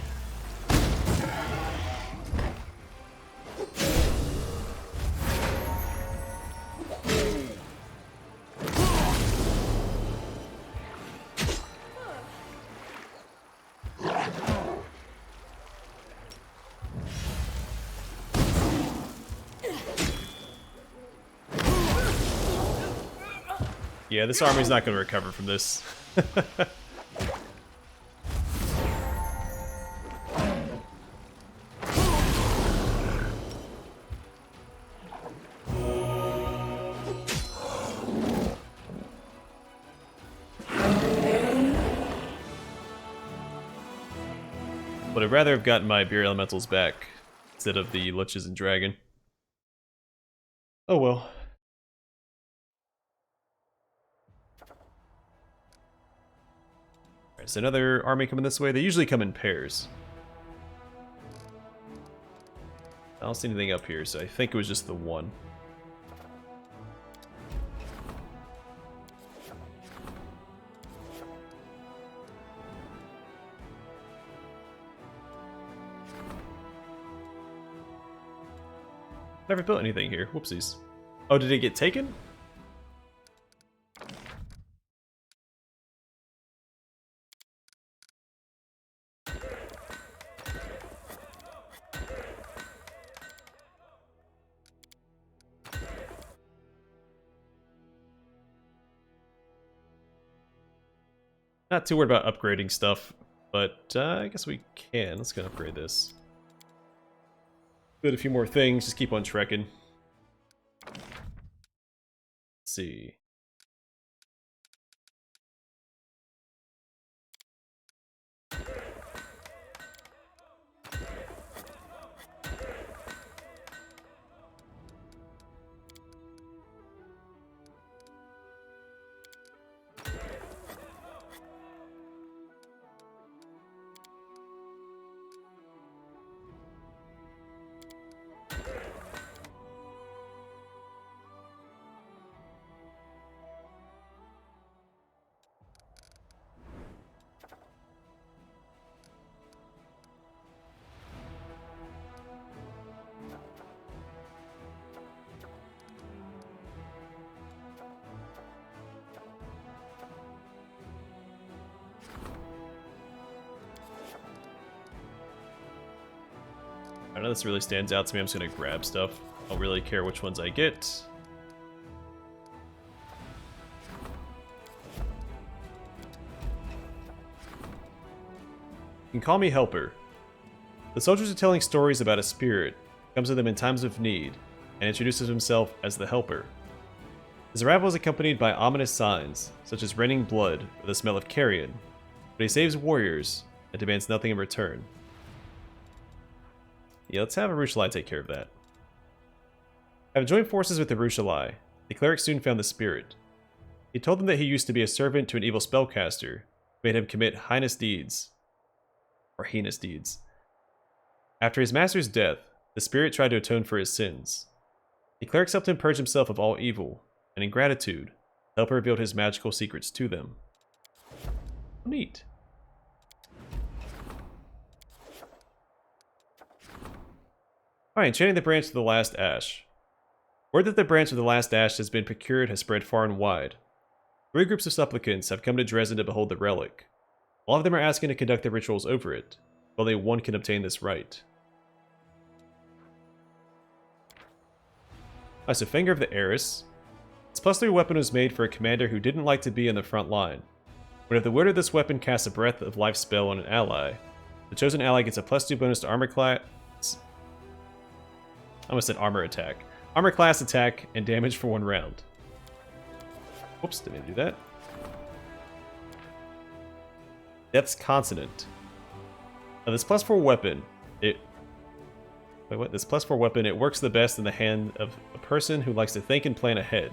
Yeah, this army's not going to recover from this. But I'd rather have gotten my beer elementals back instead of the liches and dragon. Oh well. Alright, so another army coming this way. They usually come in pairs. I don't see anything up here, so I think it was just the one. Never built anything here. Whoopsies. Oh, did it get taken? Not too worried about upgrading stuff, but I guess we can. Let's go upgrade this. Build a few more things, just keep on trekking. Let's see. I know this really stands out to me. I'm just going to grab stuff. I don't really care which ones I get. You can call me Helper. The soldiers are telling stories about a spirit who comes to them in times of need and introduces himself as the Helper. His arrival is accompanied by ominous signs, such as raining blood or the smell of carrion, but he saves warriors and demands nothing in return. Yeah, let's have Arushalai take care of that. Having joined forces with Arushalai, the cleric soon found the spirit. He told them that he used to be a servant to an evil spellcaster who made him commit heinous deeds. Or heinous deeds. After his master's death, the spirit tried to atone for his sins. The clerics helped him purge himself of all evil, and in gratitude, Help her reveal his magical secrets to them. Neat. Alright, enchanting the branch of the last ash. Word that the branch of the last ash has been procured has spread far and wide. 3 groups of supplicants have come to Drezen to behold the relic. All of them are asking to conduct their rituals over it. Only one can obtain this right. Alright, so Finger of the Heiress. This +3 weapon was made for a commander who didn't like to be in the front line. Whenever the wielder of this weapon casts a Breath of Life spell on an ally, the chosen ally gets a +2 bonus to armor class. I almost said armor attack. Armor class attack and damage for 1 round. Whoops, didn't mean to do that. Death's Consonant. Now this +4 weapon, Wait, what? This +4 weapon, it works the best in the hand of a person who likes to think and plan ahead.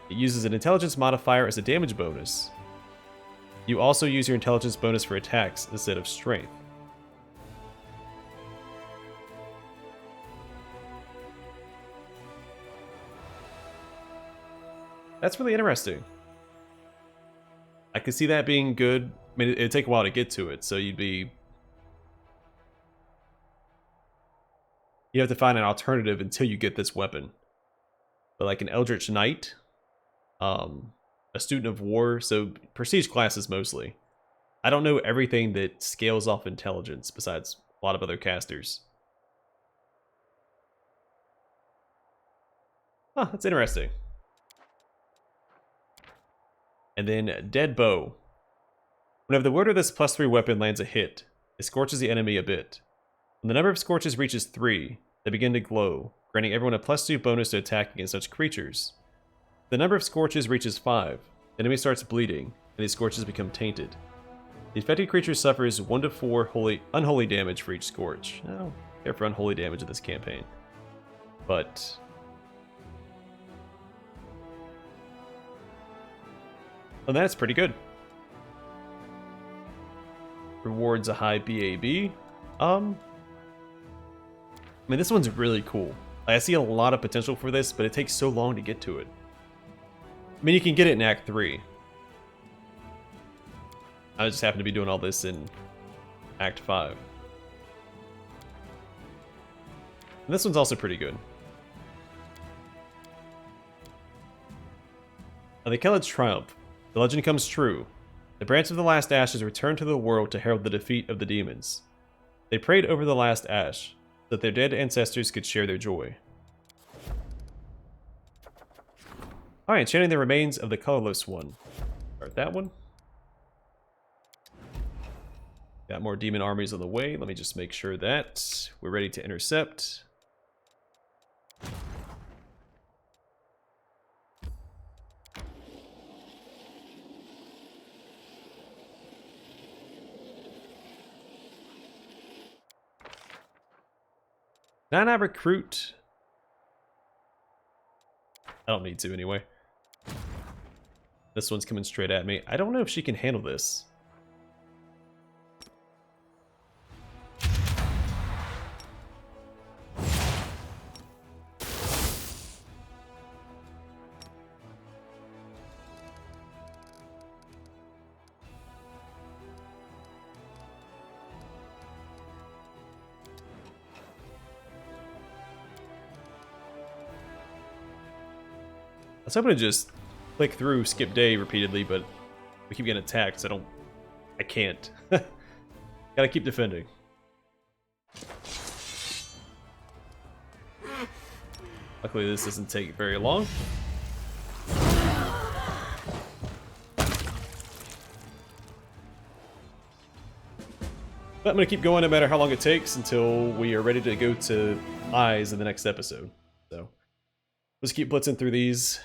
It uses an intelligence modifier as a damage bonus. You also use your intelligence bonus for attacks instead of strength. That's really interesting. I could see that being good. I mean, it'd take a while to get to it, so you have to find an alternative until you get this weapon. But like an Eldritch Knight, a Student of War, so prestige classes mostly. I don't know everything that scales off intelligence besides a lot of other casters. Huh, that's interesting. And then Dead Bow. Whenever the wielder of this +3 weapon lands a hit, it scorches the enemy a bit. When the number of scorches reaches 3, they begin to glow, granting everyone a +2 bonus to attack against such creatures. If the number of scorches reaches 5, the enemy starts bleeding, and these scorches become tainted. The affected creature suffers 1 to 4 unholy damage for each scorch. I don't care for unholy damage in this campaign. But well, that's pretty good. Rewards a high BAB. I mean, this one's really cool. I see a lot of potential for this, but it takes so long to get to it. I mean, you can get it in Act 3. I just happen to be doing all this in Act 5. And this one's also pretty good. Now, the Keled's Triumph. The legend comes true. The branch of the last ash is returned to the world to herald the defeat of the demons. They prayed over the last ash, so that their dead ancestors could share their joy. Alright, enchanting the remains of the colorless one. Start that one. Got more demon armies on the way. Let me just make sure that we're ready to intercept. Can I recruit? I don't need to anyway. This one's coming straight at me. I don't know if she can handle this. I was hoping to just click through skip day repeatedly, but we keep getting attacked, so I can't. Gotta keep defending. Luckily this doesn't take very long. But I'm gonna keep going no matter how long it takes until we are ready to go to Eyes in the next episode. So let's keep blitzing through these.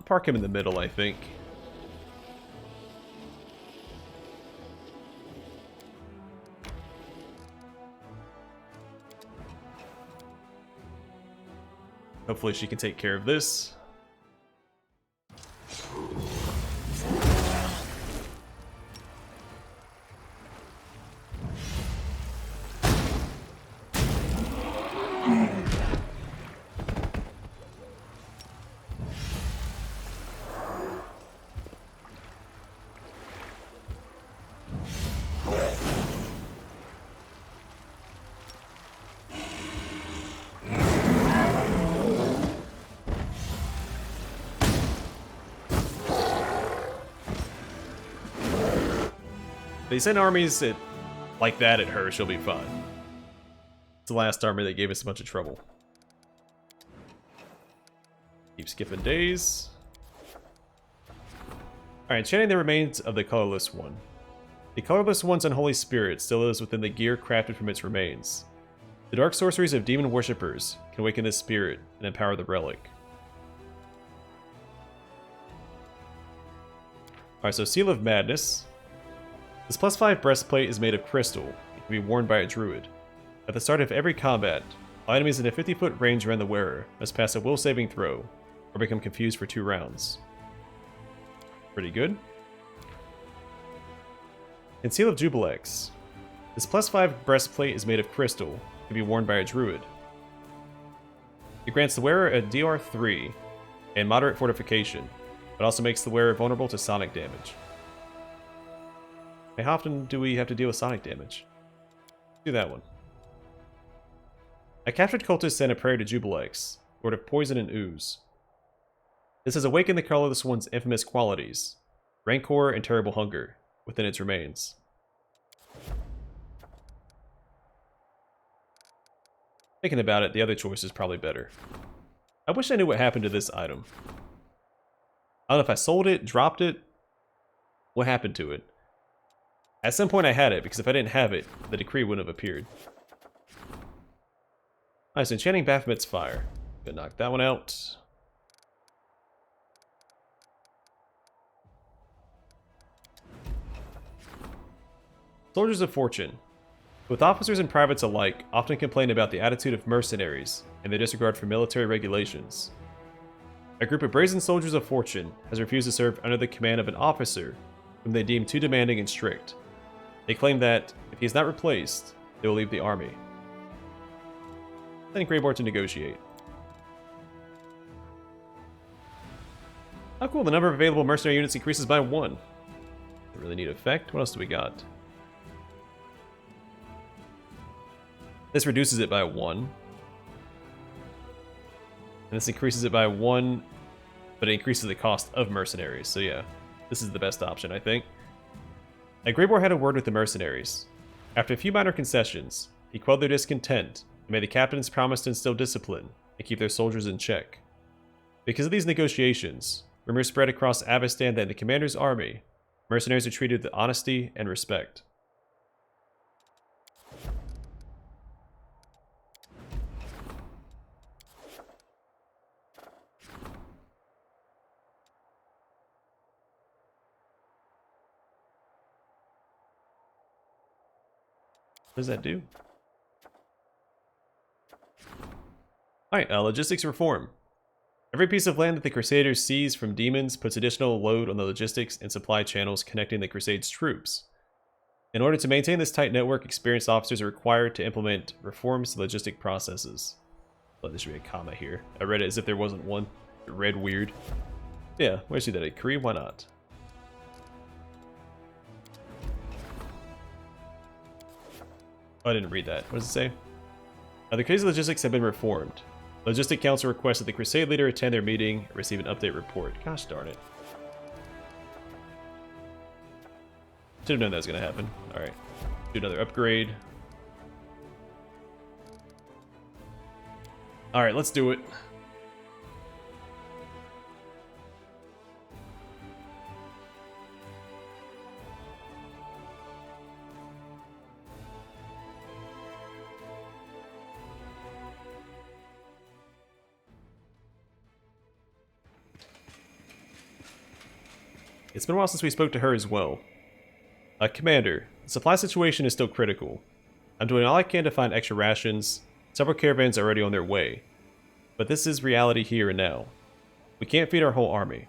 Park him in the middle, I think. Hopefully she can take care of this. They send armies like that at her, she'll be fine. It's the last army that gave us a bunch of trouble. Keep skipping days. Alright, enchanting the remains of the colorless one. The colorless one's unholy spirit still lives within the gear crafted from its remains. The dark sorceries of demon worshippers can awaken this spirit and empower the relic. Alright, so Seal of Madness. This +5 breastplate is made of crystal and can be worn by a druid. At the start of every combat, all enemies in a 50-foot range around the wearer must pass a will saving throw or become confused for 2 rounds. Pretty good. And Seal of Jubilee. This +5 breastplate is made of crystal and can be worn by a druid. It grants the wearer a DR3 and moderate fortification, but also makes the wearer vulnerable to sonic damage. How often do we have to deal with sonic damage? Do that one. A captured cultist sent a prayer to Jubilee, Lord of Poison and Ooze. This has awakened the colorless one's infamous qualities, Rancor and Terrible Hunger, within its remains. Thinking about it, the other choice is probably better. I wish I knew what happened to this item. I don't know if I sold it, dropped it, what happened to it. At some point I had it, because if I didn't have it, the decree wouldn't have appeared. Alright, so Enchanting Baphomet's Fire. Gonna knock that one out. Soldiers of Fortune. Both officers and privates alike often complain about the attitude of mercenaries and their disregard for military regulations. A group of brazen soldiers of fortune has refused to serve under the command of an officer whom they deem too demanding and strict. They claim that, if he is not replaced, they will leave the army. Sending Greyboard to negotiate. Oh cool, the number of available mercenary units increases by 1. A really neat effect. What else do we got? This reduces it by 1. And this increases it by 1, but it increases the cost of mercenaries. So yeah, this is the best option, I think. Greyboard had a word with the mercenaries. After a few minor concessions, he quelled their discontent and made the captains promise to instill discipline and keep their soldiers in check. Because of these negotiations, rumors spread across Avestan that in the commander's army, mercenaries are treated with honesty and respect. What does that do? Alright, logistics reform. Every piece of land that the Crusaders seize from demons puts additional load on the logistics and supply channels connecting the Crusades' troops. In order to maintain this tight network, experienced officers are required to implement reforms to logistic processes. Well, there should be a comma here. I read it as if there wasn't one. It read weird. Yeah, why see that at Kree? Why not? Oh, I didn't read that. What does it say? The Crusade logistics have been reformed. Logistic Council requests that the Crusade leader attend their meeting and receive an update report. Gosh darn it. Should have known that was going to happen. Alright. Do another upgrade. Alright, let's do it. It's been a while since we spoke to her as well. Commander, the supply situation is still critical. I'm doing all I can to find extra rations. Several caravans are already on their way. But this is reality here and now. We can't feed our whole army.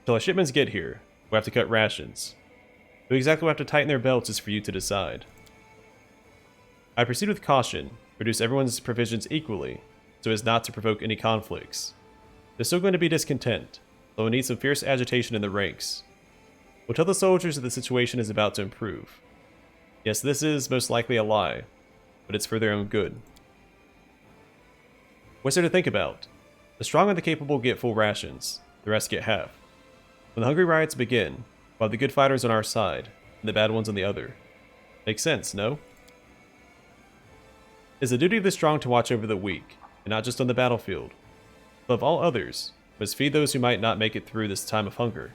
Until our shipments get here, we'll have to cut rations. Who exactly will have to tighten their belts is for you to decide. I proceed with caution, reduce everyone's provisions equally, so as not to provoke any conflicts. There's still going to be discontent, but we'll need some fierce agitation in the ranks. We'll tell the soldiers that the situation is about to improve. Yes, this is most likely a lie, but it's for their own good. What's there to think about? The strong and the capable get full rations, the rest get half. When the hungry riots begin, we'll have the good fighters on our side, and the bad ones on the other. Makes sense, no? It is the duty of the strong to watch over the weak, and not just on the battlefield. Above all others, we must feed those who might not make it through this time of hunger.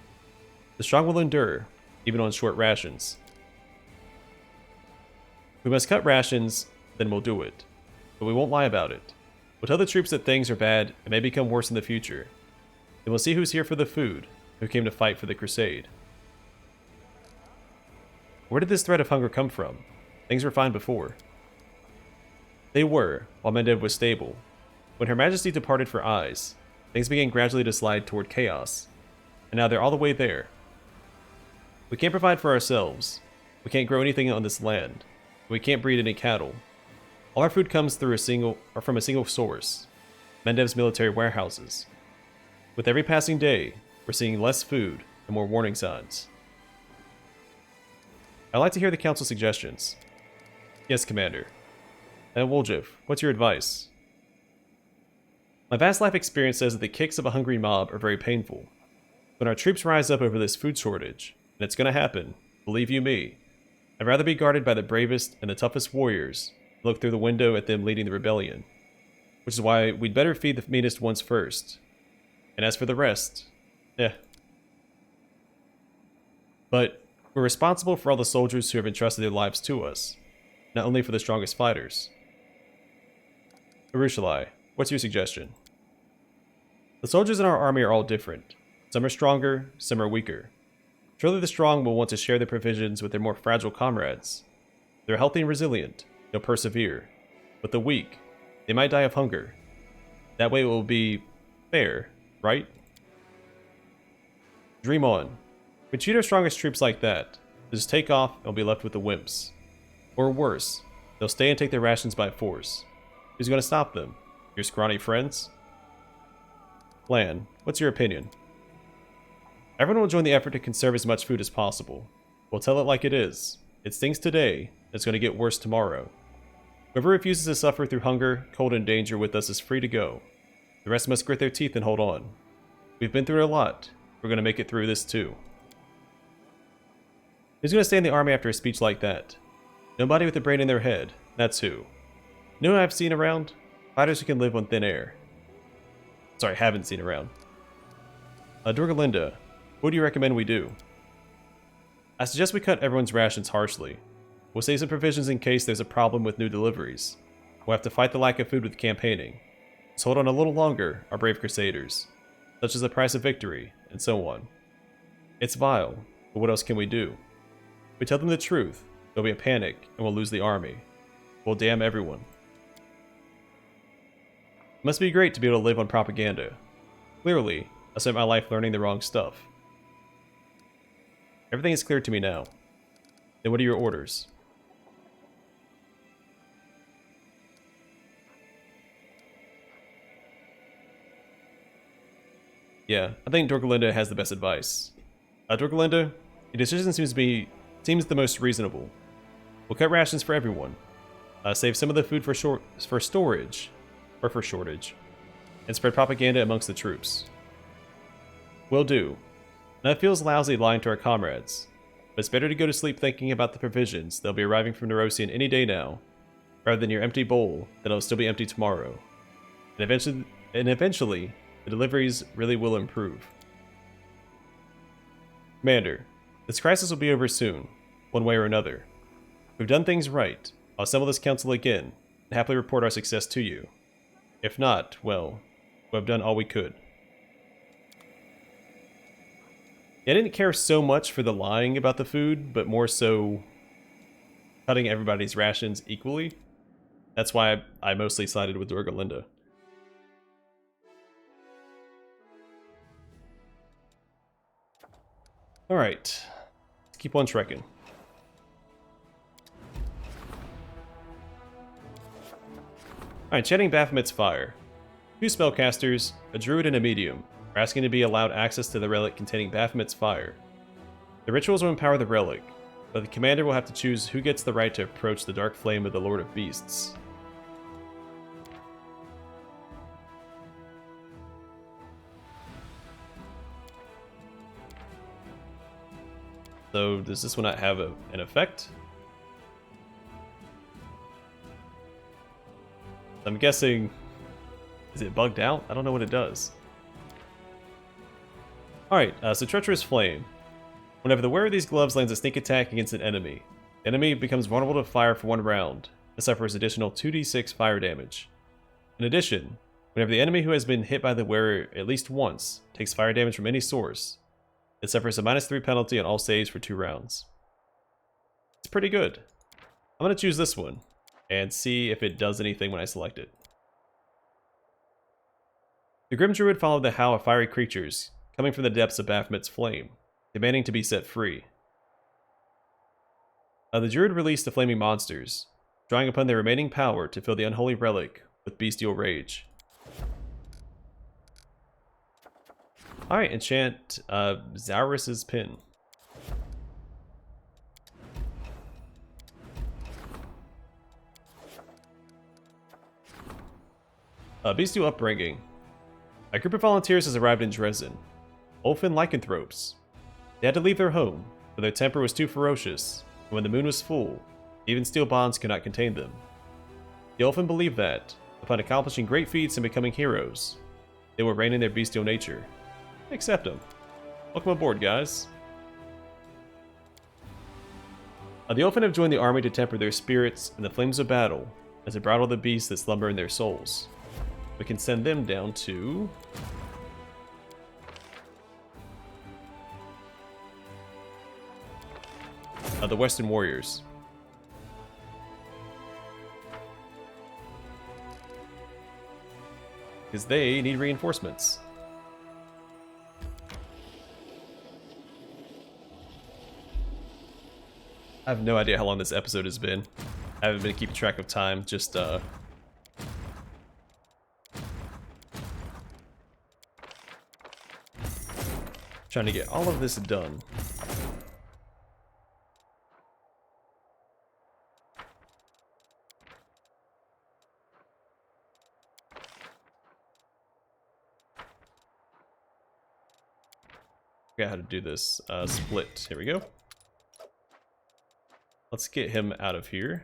The strong will endure, even on short rations. We must cut rations, then we'll do it. But we won't lie about it. We'll tell the troops that things are bad and may become worse in the future. Then we'll see who's here for the food, who came to fight for the crusade. Where did this threat of hunger come from? Things were fine before. They were, while Mendev was stable. When Her Majesty departed for Eyes, things began gradually to slide toward chaos. And now they're all the way there. We can't provide for ourselves. We can't grow anything on this land. We can't breed any cattle. All our food comes through from a single source, Mendev's military warehouses. With every passing day, we're seeing less food and more warning signs. I'd like to hear the Council's suggestions. Yes, Commander. And Woljif, what's your advice? My vast life experience says that the kicks of a hungry mob are very painful. When our troops rise up over this food shortage, and it's gonna happen, believe you me, I'd rather be guarded by the bravest and the toughest warriors than look through the window at them leading the rebellion. Which is why we'd better feed the meanest ones first. And as for the rest, But we're responsible for all the soldiers who have entrusted their lives to us, not only for the strongest fighters. Urushalai, what's your suggestion? The soldiers in our army are all different. Some are stronger, some are weaker. Surely the strong will want to share their provisions with their more fragile comrades. They're healthy and resilient, they'll persevere. But the weak, they might die of hunger. That way it will be fair, right? Dream on. If we treat our strongest troops like that, they'll just take off and we'll be left with the wimps. Or worse, they'll stay and take their rations by force. Who's going to stop them? Your scrawny friends? Lan, what's your opinion? Everyone will join the effort to conserve as much food as possible. We'll tell it like it is. It stings today, and it's going to get worse tomorrow. Whoever refuses to suffer through hunger, cold, and danger with us is free to go. The rest must grit their teeth and hold on. We've been through a lot. We're going to make it through this too. Who's going to stay in the army after a speech like that? Nobody with a brain in their head. That's who. You know who I've seen around? Fighters who can live on thin air. Sorry, haven't seen around. Dorgalinda, what do you recommend we do? I suggest we cut everyone's rations harshly. We'll save some provisions in case there's a problem with new deliveries. We'll have to fight the lack of food with campaigning. So hold on a little longer, our brave crusaders. Such as the price of victory, and so on. It's vile, but what else can we do? If we tell them the truth, there'll be a panic, and we'll lose the army. We'll damn everyone. It must be great to be able to live on propaganda. Clearly, I spent my life learning the wrong stuff. Everything is clear to me now. Then what are your orders? Yeah, I think Dorgalinda has the best advice. Dorgalinda, your decision seems the most reasonable. We'll cut rations for everyone. Save some of the food for storage, or for shortage, and spread propaganda amongst the troops. Will do. And that feels lousy lying to our comrades, but it's better to go to sleep thinking about the provisions that'll be arriving from Nerosian any day now, rather than your empty bowl that'll still be empty tomorrow. And eventually, the deliveries really will improve. Commander, this crisis will be over soon, one way or another. If we've done things right, I'll assemble this council again, and happily report our success to you. If not, well, we've done all we could. I didn't care so much for the lying about the food, but more so cutting everybody's rations equally. That's why I mostly sided with Dorgalinda. Alright, let's keep on trekking. Alright, chanting Baphomet's Fire. 2 spellcasters, a druid and a medium, are asking to be allowed access to the relic containing Baphomet's Fire. The rituals will empower the relic, but the commander will have to choose who gets the right to approach the dark flame of the Lord of Beasts. So does this one not have an effect? I'm guessing... Is it bugged out? I don't know what it does. Alright, so Treacherous Flame. Whenever the wearer of these gloves lands a sneak attack against an enemy, the enemy becomes vulnerable to fire for 1 round. It suffers additional 2d6 fire damage. In addition, whenever the enemy who has been hit by the wearer at least once takes fire damage from any source, it suffers a -3 penalty on all saves for 2 rounds. It's pretty good. I'm going to choose this one and see if it does anything when I select it. The Grim Druid followed the howl of fiery creatures coming from the depths of Baphomet's flame, demanding to be set free. The Druid released the flaming monsters, drawing upon their remaining power to fill the unholy relic with bestial rage. Alright, enchant Zaurus's Pin. Bestial Upbringing. A group of volunteers has arrived in Drezen. Elfin lycanthropes. They had to leave their home, but their temper was too ferocious, and when the moon was full, even steel bonds could not contain them. The Elfin believed that, upon accomplishing great feats and becoming heroes, they will reign in their bestial nature. Accept them. Welcome aboard, guys. The Elfin have joined the army to temper their spirits in the flames of battle, as they bridle the beasts that slumber in their souls. We can send them down to... the Western Warriors. Because they need reinforcements. I have no idea how long this episode has been. I haven't been keeping track of time, just trying to get all of this done. Forgot how to do this. Split. Here we go. Let's get him out of here.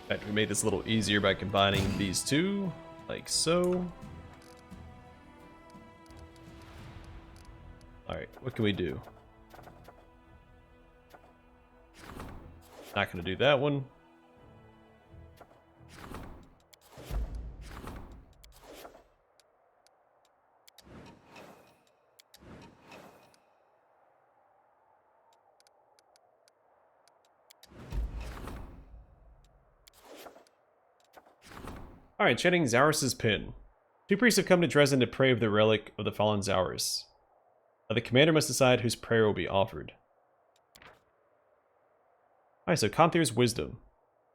In fact, we made this a little easier by combining these two, like so. Alright, what can we do? Not gonna do that one. Alright, chanting Zaurus's Pin. 2 priests have come to Drezen to pray of the relic of the fallen Zaurus. The commander must decide whose prayer will be offered. Alright, so Conthir's Wisdom.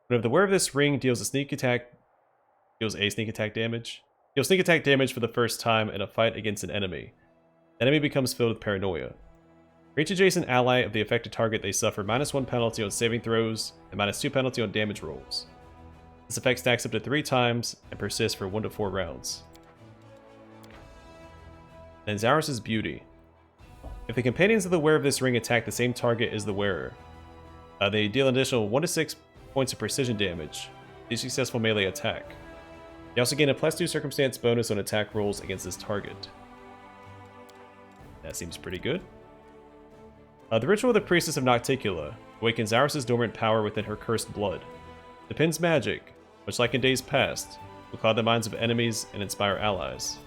Whenever the wearer of this ring deals a sneak attack damage for the first time in a fight against an enemy, the enemy becomes filled with paranoia. For each adjacent ally of the affected target, they suffer -1 penalty on saving throws and -2 penalty on damage rolls. This effect stacks up to 3 times and persists for 1 to 4 rounds. And Zaurus' Beauty. If the companions of the wearer of this ring attack the same target as the wearer, they deal an additional 1 to 6 points of precision damage, each successful melee attack. They also gain a +2 circumstance bonus on attack rolls against this target. That seems pretty good. The Ritual of the Priestess of Narticula awakens Zaurus' dormant power within her cursed blood. The pin's magic, much like in days past, will cloud the minds of enemies and inspire allies.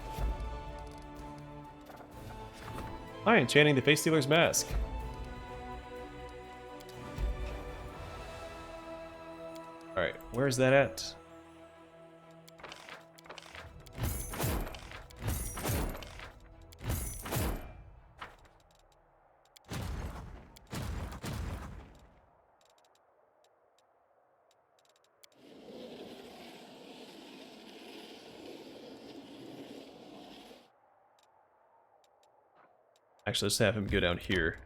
Hi, Enchanting the Face Stealer's Mask. Alright, where's that at? Actually, let's have him go down here.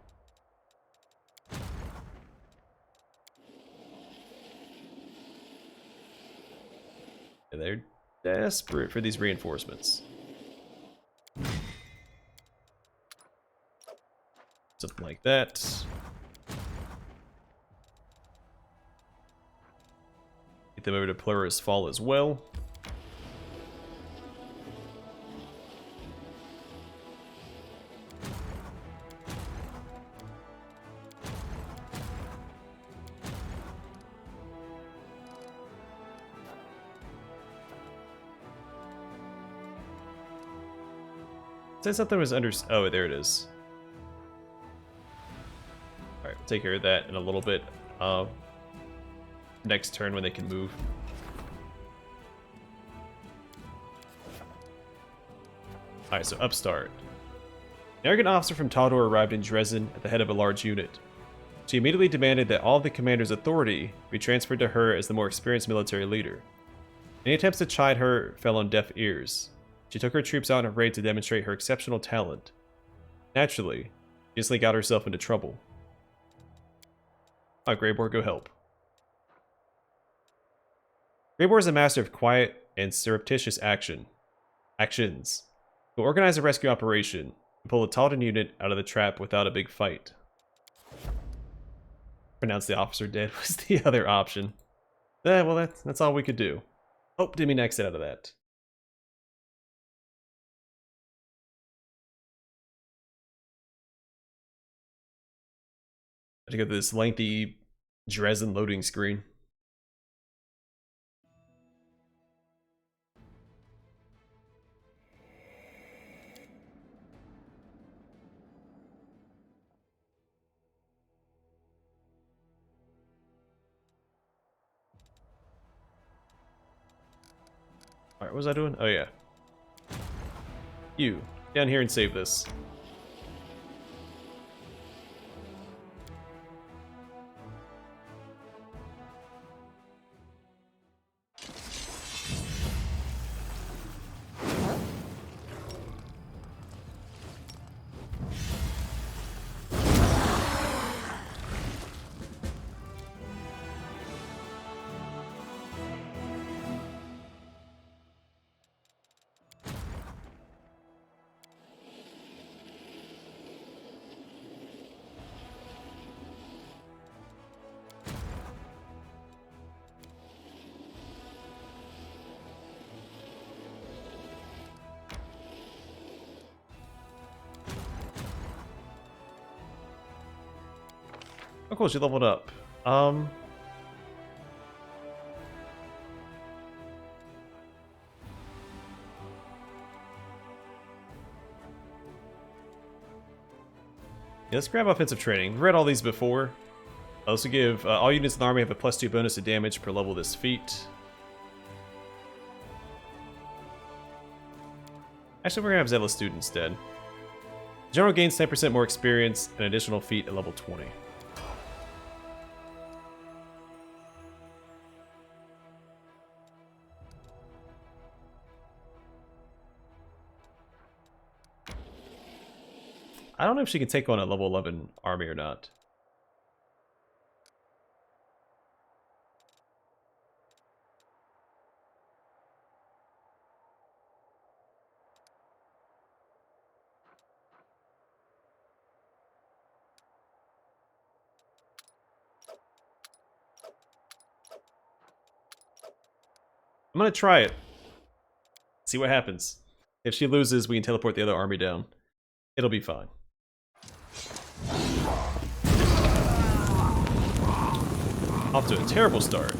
And they're desperate for these reinforcements. Something like that. Get them over to Plura's Fall as well. Said something was under. Oh, there it is. Alright, we'll take care of that in a little bit. Next turn when they can move. Alright, so upstart. An arrogant officer from Taldor arrived in Drezen at the head of a large unit. She immediately demanded that all of the commander's authority be transferred to her as the more experienced military leader. Any attempts to chide her fell on deaf ears. She took her troops out on a raid to demonstrate her exceptional talent. Naturally, she instantly got herself into trouble. Alright, Greybor, go help. Greybor is a master of quiet and surreptitious actions. He'll organize a rescue operation and pull a Taldan unit out of the trap without a big fight. Pronounce the officer dead was the other option. Well, that's all we could do. Oh, didn't mean to exit out of that. I have to go through this lengthy Drezen loading screen. Alright, what was I doing? Oh yeah. You, down here and save this. Oh cool, she leveled up. Yeah, let's grab offensive training. We've read all these before. I also give all units in the army have a +2 bonus to damage per level of this feat. Actually, we're gonna have Zealous Student instead. General gains 10% more experience and additional feat at level 20. I don't know if she can take on a level 11 army or not. I'm gonna try it. See what happens. If she loses, we can teleport the other army down. It'll be fine. Off to a terrible start.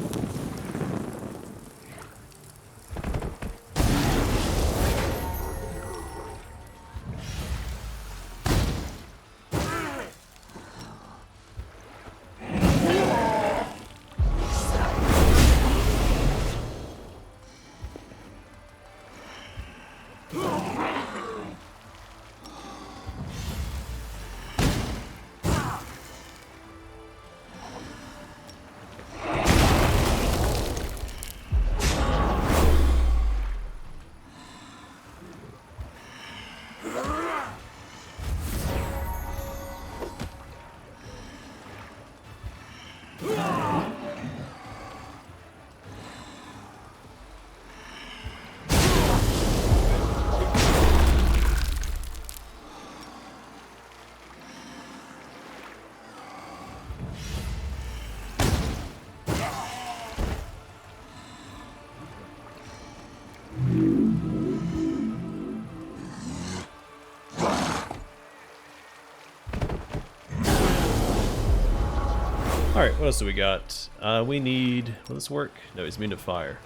Alright, what else do we got? We need... Will this work? No, he's immune to fire.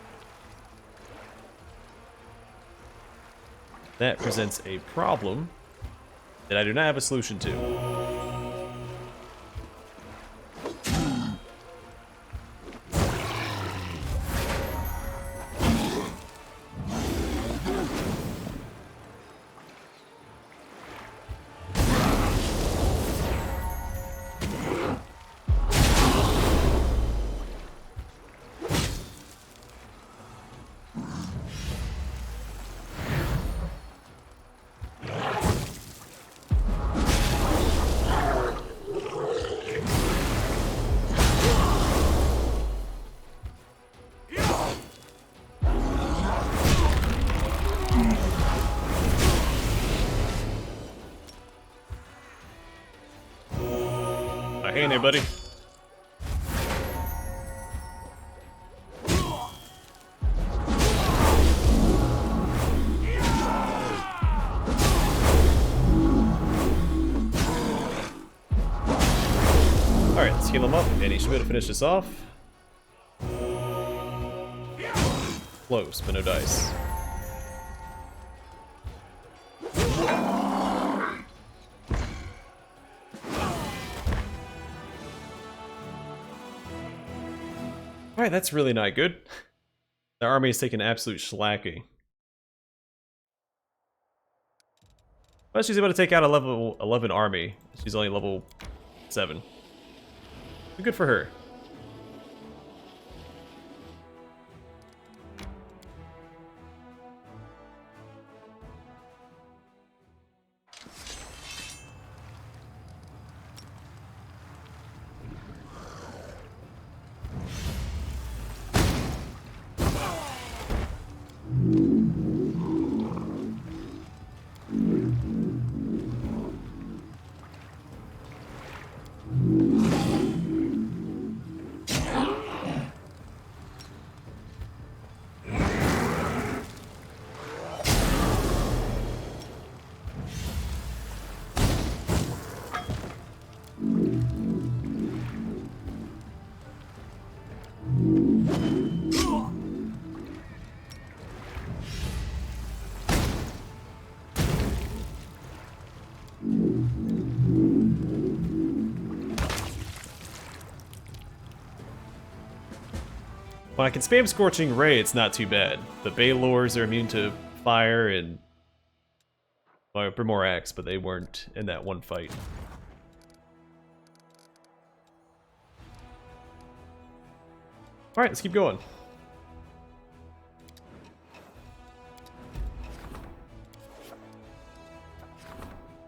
That presents a problem that I do not have a solution to. Hey there, buddy. Alright, let's heal him up, and he should be able to finish this off. Close, but no dice. Alright, that's really not good. The army is taking absolute shellacking. But she's able to take out a level 11 army. She's only level 7. Good for her. When I can spam Scorching Ray, it's not too bad. The Baylors are immune to fire and... well, Brimore Axe, but they weren't in that one fight. Alright, let's keep going.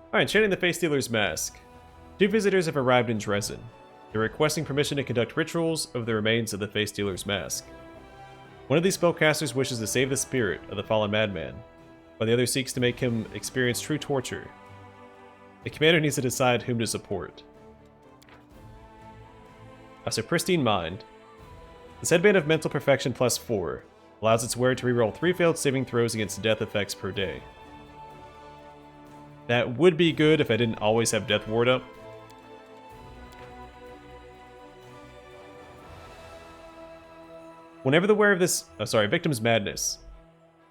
Alright, Enchanting the Face Stealer's Mask. 2 visitors have arrived in Drezen. They're requesting permission to conduct rituals of the remains of the Face Stealer's Mask. One of these spellcasters wishes to save the spirit of the fallen madman, while the other seeks to make him experience true torture. The commander needs to decide whom to support. As a pristine mind, this headband of mental perfection +4 allows its wearer to reroll 3 failed saving throws against death effects per day. That would be good if I didn't always have Death Ward up. Whenever the wearer of this... Victim's Madness.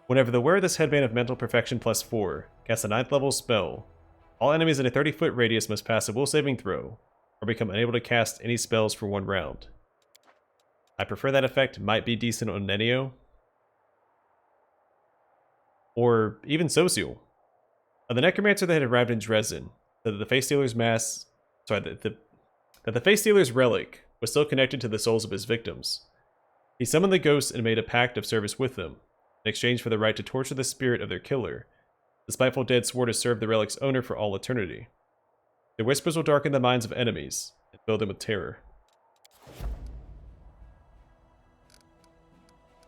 Whenever the wearer of this headband of mental perfection +4 casts a 9th level spell, all enemies in a 30-foot radius must pass a will saving throw, or become unable to cast any spells for 1 round. I prefer that effect might be decent on Nenio. Or even Social. The Necromancer that had arrived in Drezen said that the Face Stealer's Mask... that the Face Stealer's relic was still connected to the souls of his victims. He summoned the ghosts and made a pact of service with them, in exchange for the right to torture the spirit of their killer. The spiteful dead swore to serve the relic's owner for all eternity. Their whispers will darken the minds of enemies, and fill them with terror.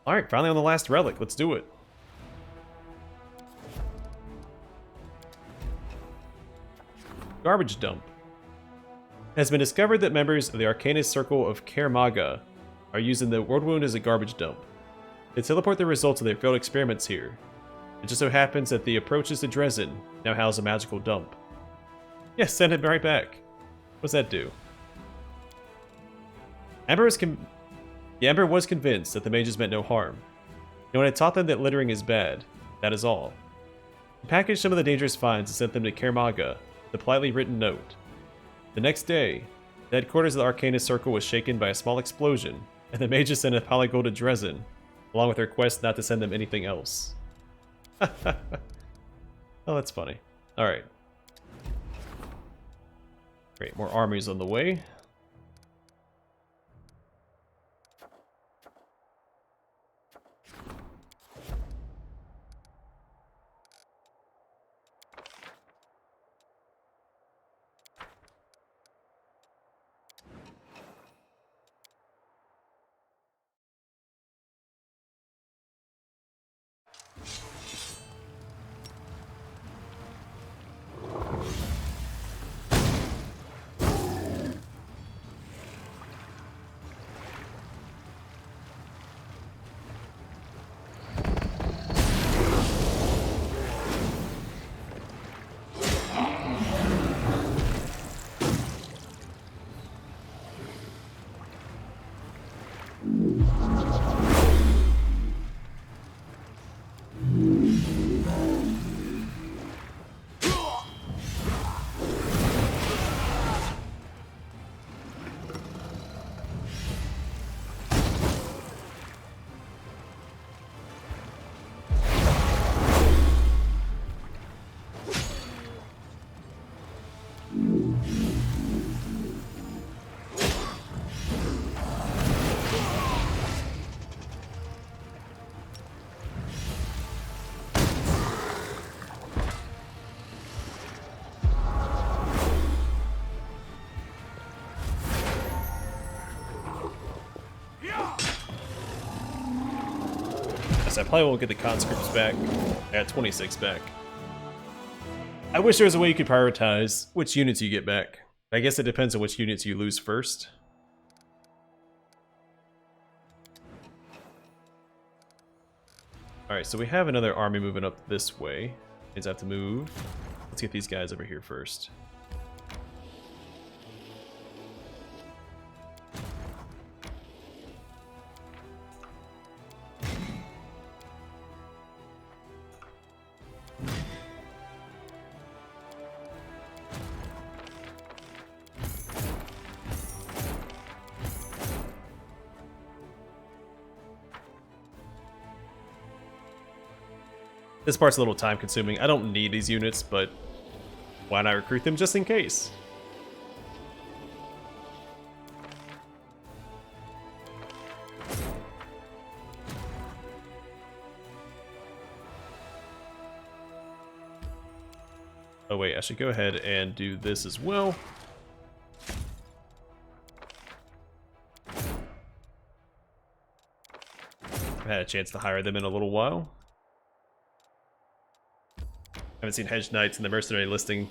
Alright, finally on the last relic. Let's do it. Garbage dump. It has been discovered that members of the Arcanist Circle of Kermaga are using the World Wound as a garbage dump. They teleport the results of their failed experiments here. It just so happens that the approaches to Drezen now house a magical dump. Yes, send it right back. What does that do? Amber was convinced that the mages meant no harm. No one had taught them that littering is bad. That is all. He packaged some of the dangerous finds and sent them to Kermaga with a politely written note. The next day, the headquarters of the Arcanist Circle was shaken by a small explosion, and the mages sent a polygold to Drezen, along with a request not to send them anything else. Oh, that's funny. Alright. Great, more armies on the way. I probably won't get the conscripts back. I got 26 back. I wish there was a way you could prioritize which units you get back. I guess it depends on which units you lose first. Alright, so we have another army moving up this way. Means I have to move. Let's get these guys over here first. This part's a little time consuming. I don't need these units, but why not recruit them just in case? Oh wait, I should go ahead and do this as well. I've had a chance to hire them in a little while. I haven't seen Hedge Knights in the mercenary listing.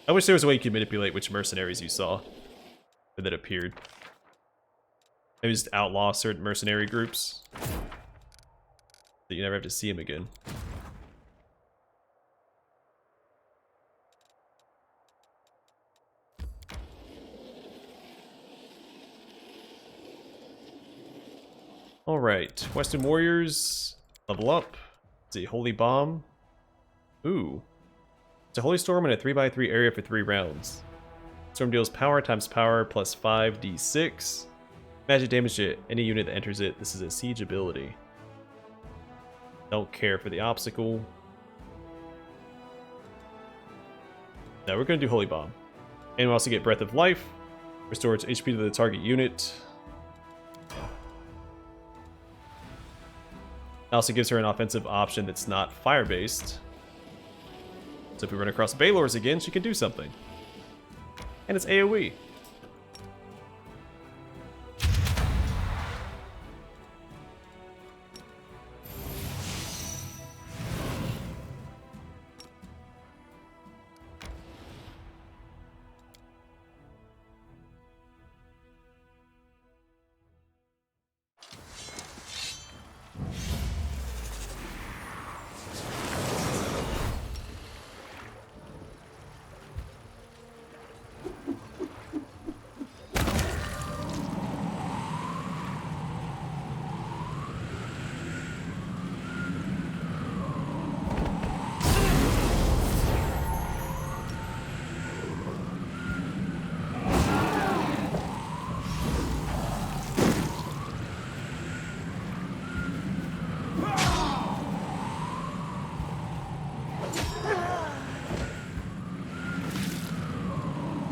I wish there was a way you could manipulate which mercenaries you saw or that appeared. Maybe just outlaw certain mercenary groups that you never have to see them again. Alright, Western Warriors, level up. Let's see, Holy Bomb. Ooh. It's a Holy Storm in a 3x3 area for 3 rounds. Storm deals power times power plus 5d6. Magic damage to any unit that enters it. This is a siege ability. Don't care for the obstacle. No, we're going to do Holy Bomb. And we also get Breath of Life. Restores HP to the target unit. It also gives her an offensive option that's not fire-based. So if we run across Baylor's again, she can do something. And it's AoE.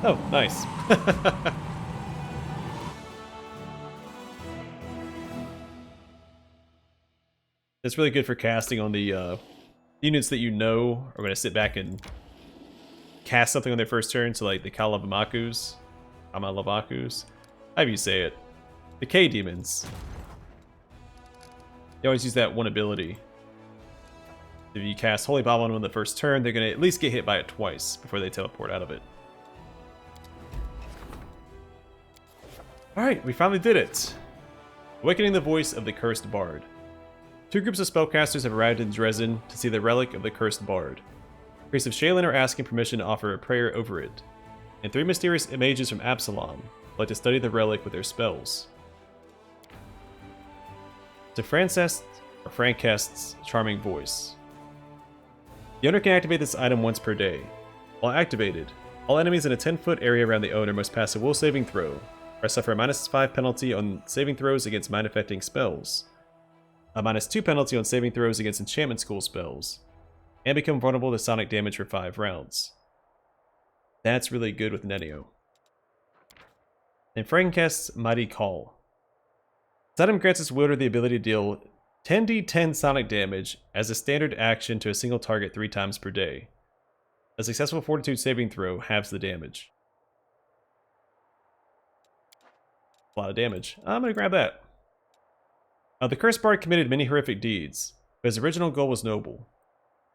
Oh, nice. It's really good for casting on the units that you know are going to sit back and cast something on their first turn, so like the Kalavakus, however you say it, the K-Demons. You always use that one ability. If you cast Holy Bomb on them on the first turn, they're going to at least get hit by it twice before they teleport out of it. Alright, we finally did it! Awakening the Voice of the Cursed Bard. 2 groups of spellcasters have arrived in Drezen to see the relic of the Cursed Bard. Priests of Shaylin are asking permission to offer a prayer over it, and 3 mysterious mages from Absalom would like to study the relic with their spells. To Francest's charming voice. The owner can activate this item once per day. While activated, all enemies in a 10-foot area around the owner must pass a will saving throw, or suffer a -5 penalty on saving throws against mind-affecting spells, a -2 penalty on saving throws against enchantment school spells, and become vulnerable to sonic damage for 5 rounds. That's really good with Nenio. And Frankest's Mighty Call. This item grants its wielder the ability to deal 10d10 sonic damage as a standard action to a single target 3 times per day. A successful fortitude saving throw halves the damage. A lot of damage. I'm going to grab that. The Cursed Bard committed many horrific deeds, but his original goal was noble.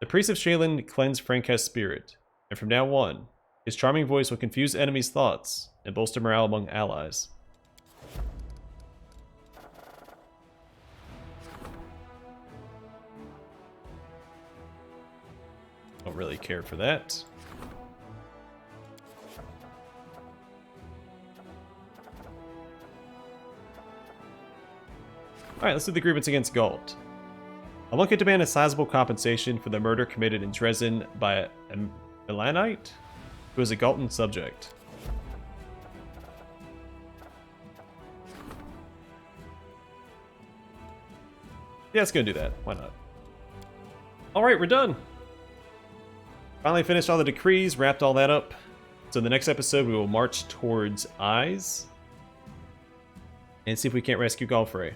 The Priests of Shaylin cleansed Frankest's spirit, and from now on, his charming voice will confuse enemies' thoughts and bolster morale among allies. Don't really care for that. Alright, let's do the grievance against Galt. A monk can demand a sizable compensation for the murder committed in Drezen by a Milanite who is a Galtan subject. Yeah, it's gonna do that. Why not? Alright, we're done! Finally finished all the decrees, wrapped all that up. So in the next episode, we will march towards Eyes and see if we can't rescue Galfrey.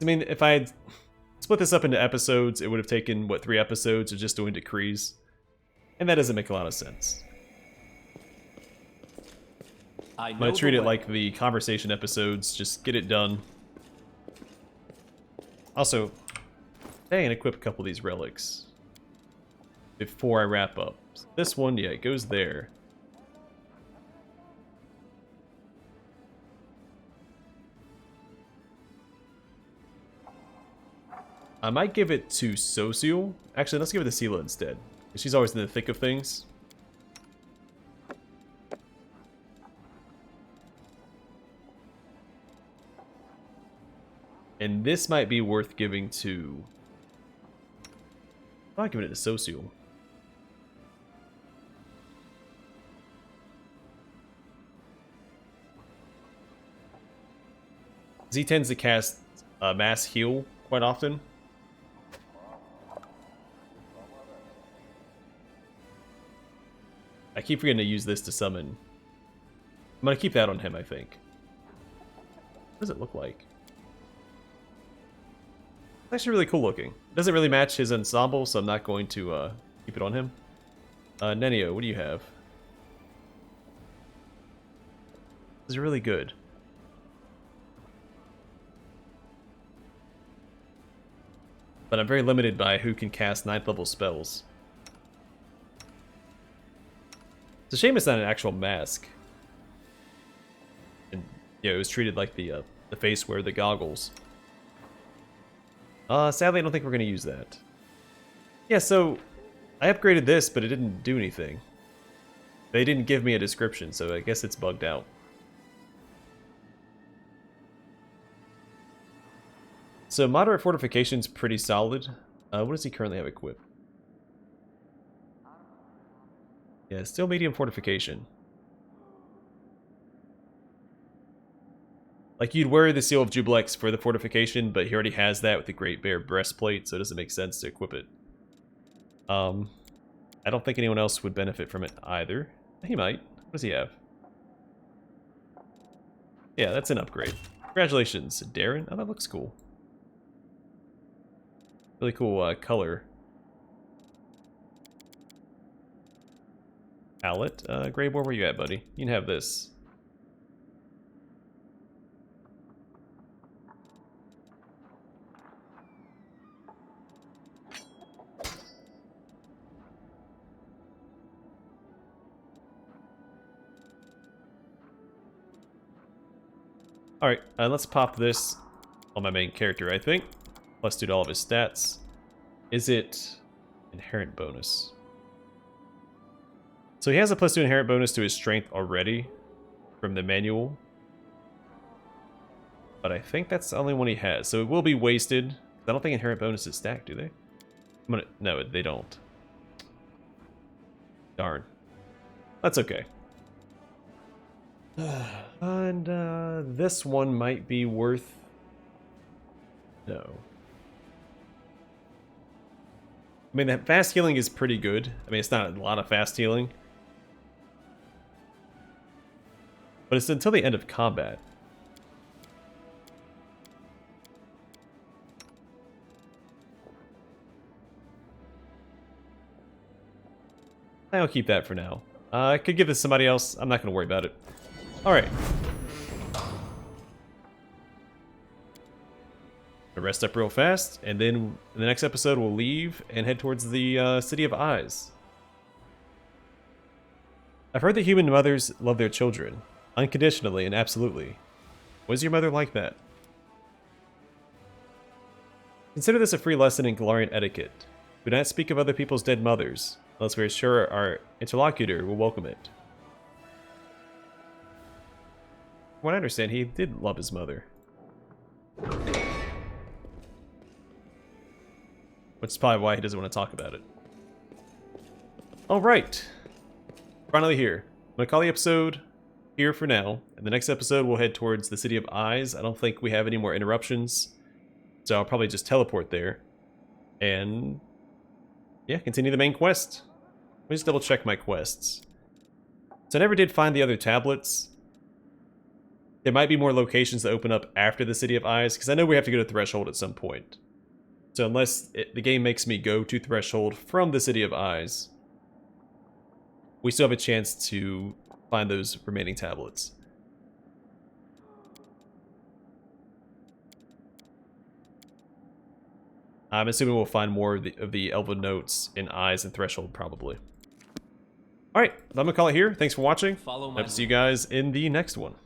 I mean, if I had split this up into episodes, it would have taken, what, 3 episodes of just doing decrees? And that doesn't make a lot of sense. I'm going to treat it like the conversation episodes, just get it done. Also, dang, and equip a couple of these relics before I wrap up. So this one, yeah, it goes there. I might give it to Social. Actually, let's give it to Sela instead. She's always in the thick of things. And this might be worth giving to... I'm not giving it to Social. He tends to cast Mass Heal quite often. I keep forgetting to use this to summon. I'm going to keep that on him, I think. What does it look like? It's actually really cool looking. It doesn't really match his ensemble, so I'm not going to keep it on him. Nenio, what do you have? This is really good. But I'm very limited by who can cast 9th level spells. It's a shame it's not an actual mask. And yeah, it was treated like the face wear, the goggles. Sadly, I don't think we're going to use that. Yeah, so I upgraded this, but it didn't do anything. They didn't give me a description, so I guess it's bugged out. So moderate fortification's pretty solid. What does he currently have equipped? Yeah, still medium fortification. Like, you'd wear the Seal of Jubilee for the fortification, but he already has that with the Great Bear breastplate, so it doesn't make sense to equip it. I don't think anyone else would benefit from it either. He might. What does he have? Yeah, that's an upgrade. Congratulations, Darren. Oh, that looks cool. Really cool color. Palette. Greyboard, where you at, buddy? You can have this. Alright, let's pop this on my main character, I think. Plus 2 to all of his stats. Is it inherent bonus? So he has a plus 2 inherent bonus to his strength already from the manual. But I think that's the only one he has. So it will be wasted. I don't think inherent bonuses stack, do they? No, they don't. Darn. That's okay. And this one might be worth... No. I mean, that fast healing is pretty good. I mean, it's not a lot of fast healing. But it's until the end of combat. I'll keep that for now. I could give this to somebody else. I'm not going to worry about it. Alright. Rest up real fast, and then in the next episode we'll leave and head towards the City of Eyes. I've heard that human mothers love their children, unconditionally and absolutely. Was your mother like that? Consider this a free lesson in Galarian etiquette. Do not speak of other people's dead mothers, unless we are sure our interlocutor will welcome it. From what I understand, he did love his mother. Which is probably why he doesn't want to talk about it. Alright. Finally here. I'm going to call the episode here for now. In the next episode, we'll head towards the City of Eyes. I don't think we have any more interruptions. So I'll probably just teleport there. And... yeah, continue the main quest. Let me just double check my quests. So I never did find the other tablets. There might be more locations that open up after the City of Eyes, because I know we have to go to Threshold at some point. So unless the game makes me go to Threshold from the City of Eyes, we still have a chance to find those remaining tablets. I'm assuming we'll find more of the Elven notes in Eyes and Threshold, probably. Alright, I'm going to call it here. Thanks for watching. Hope to see you guys in the next one.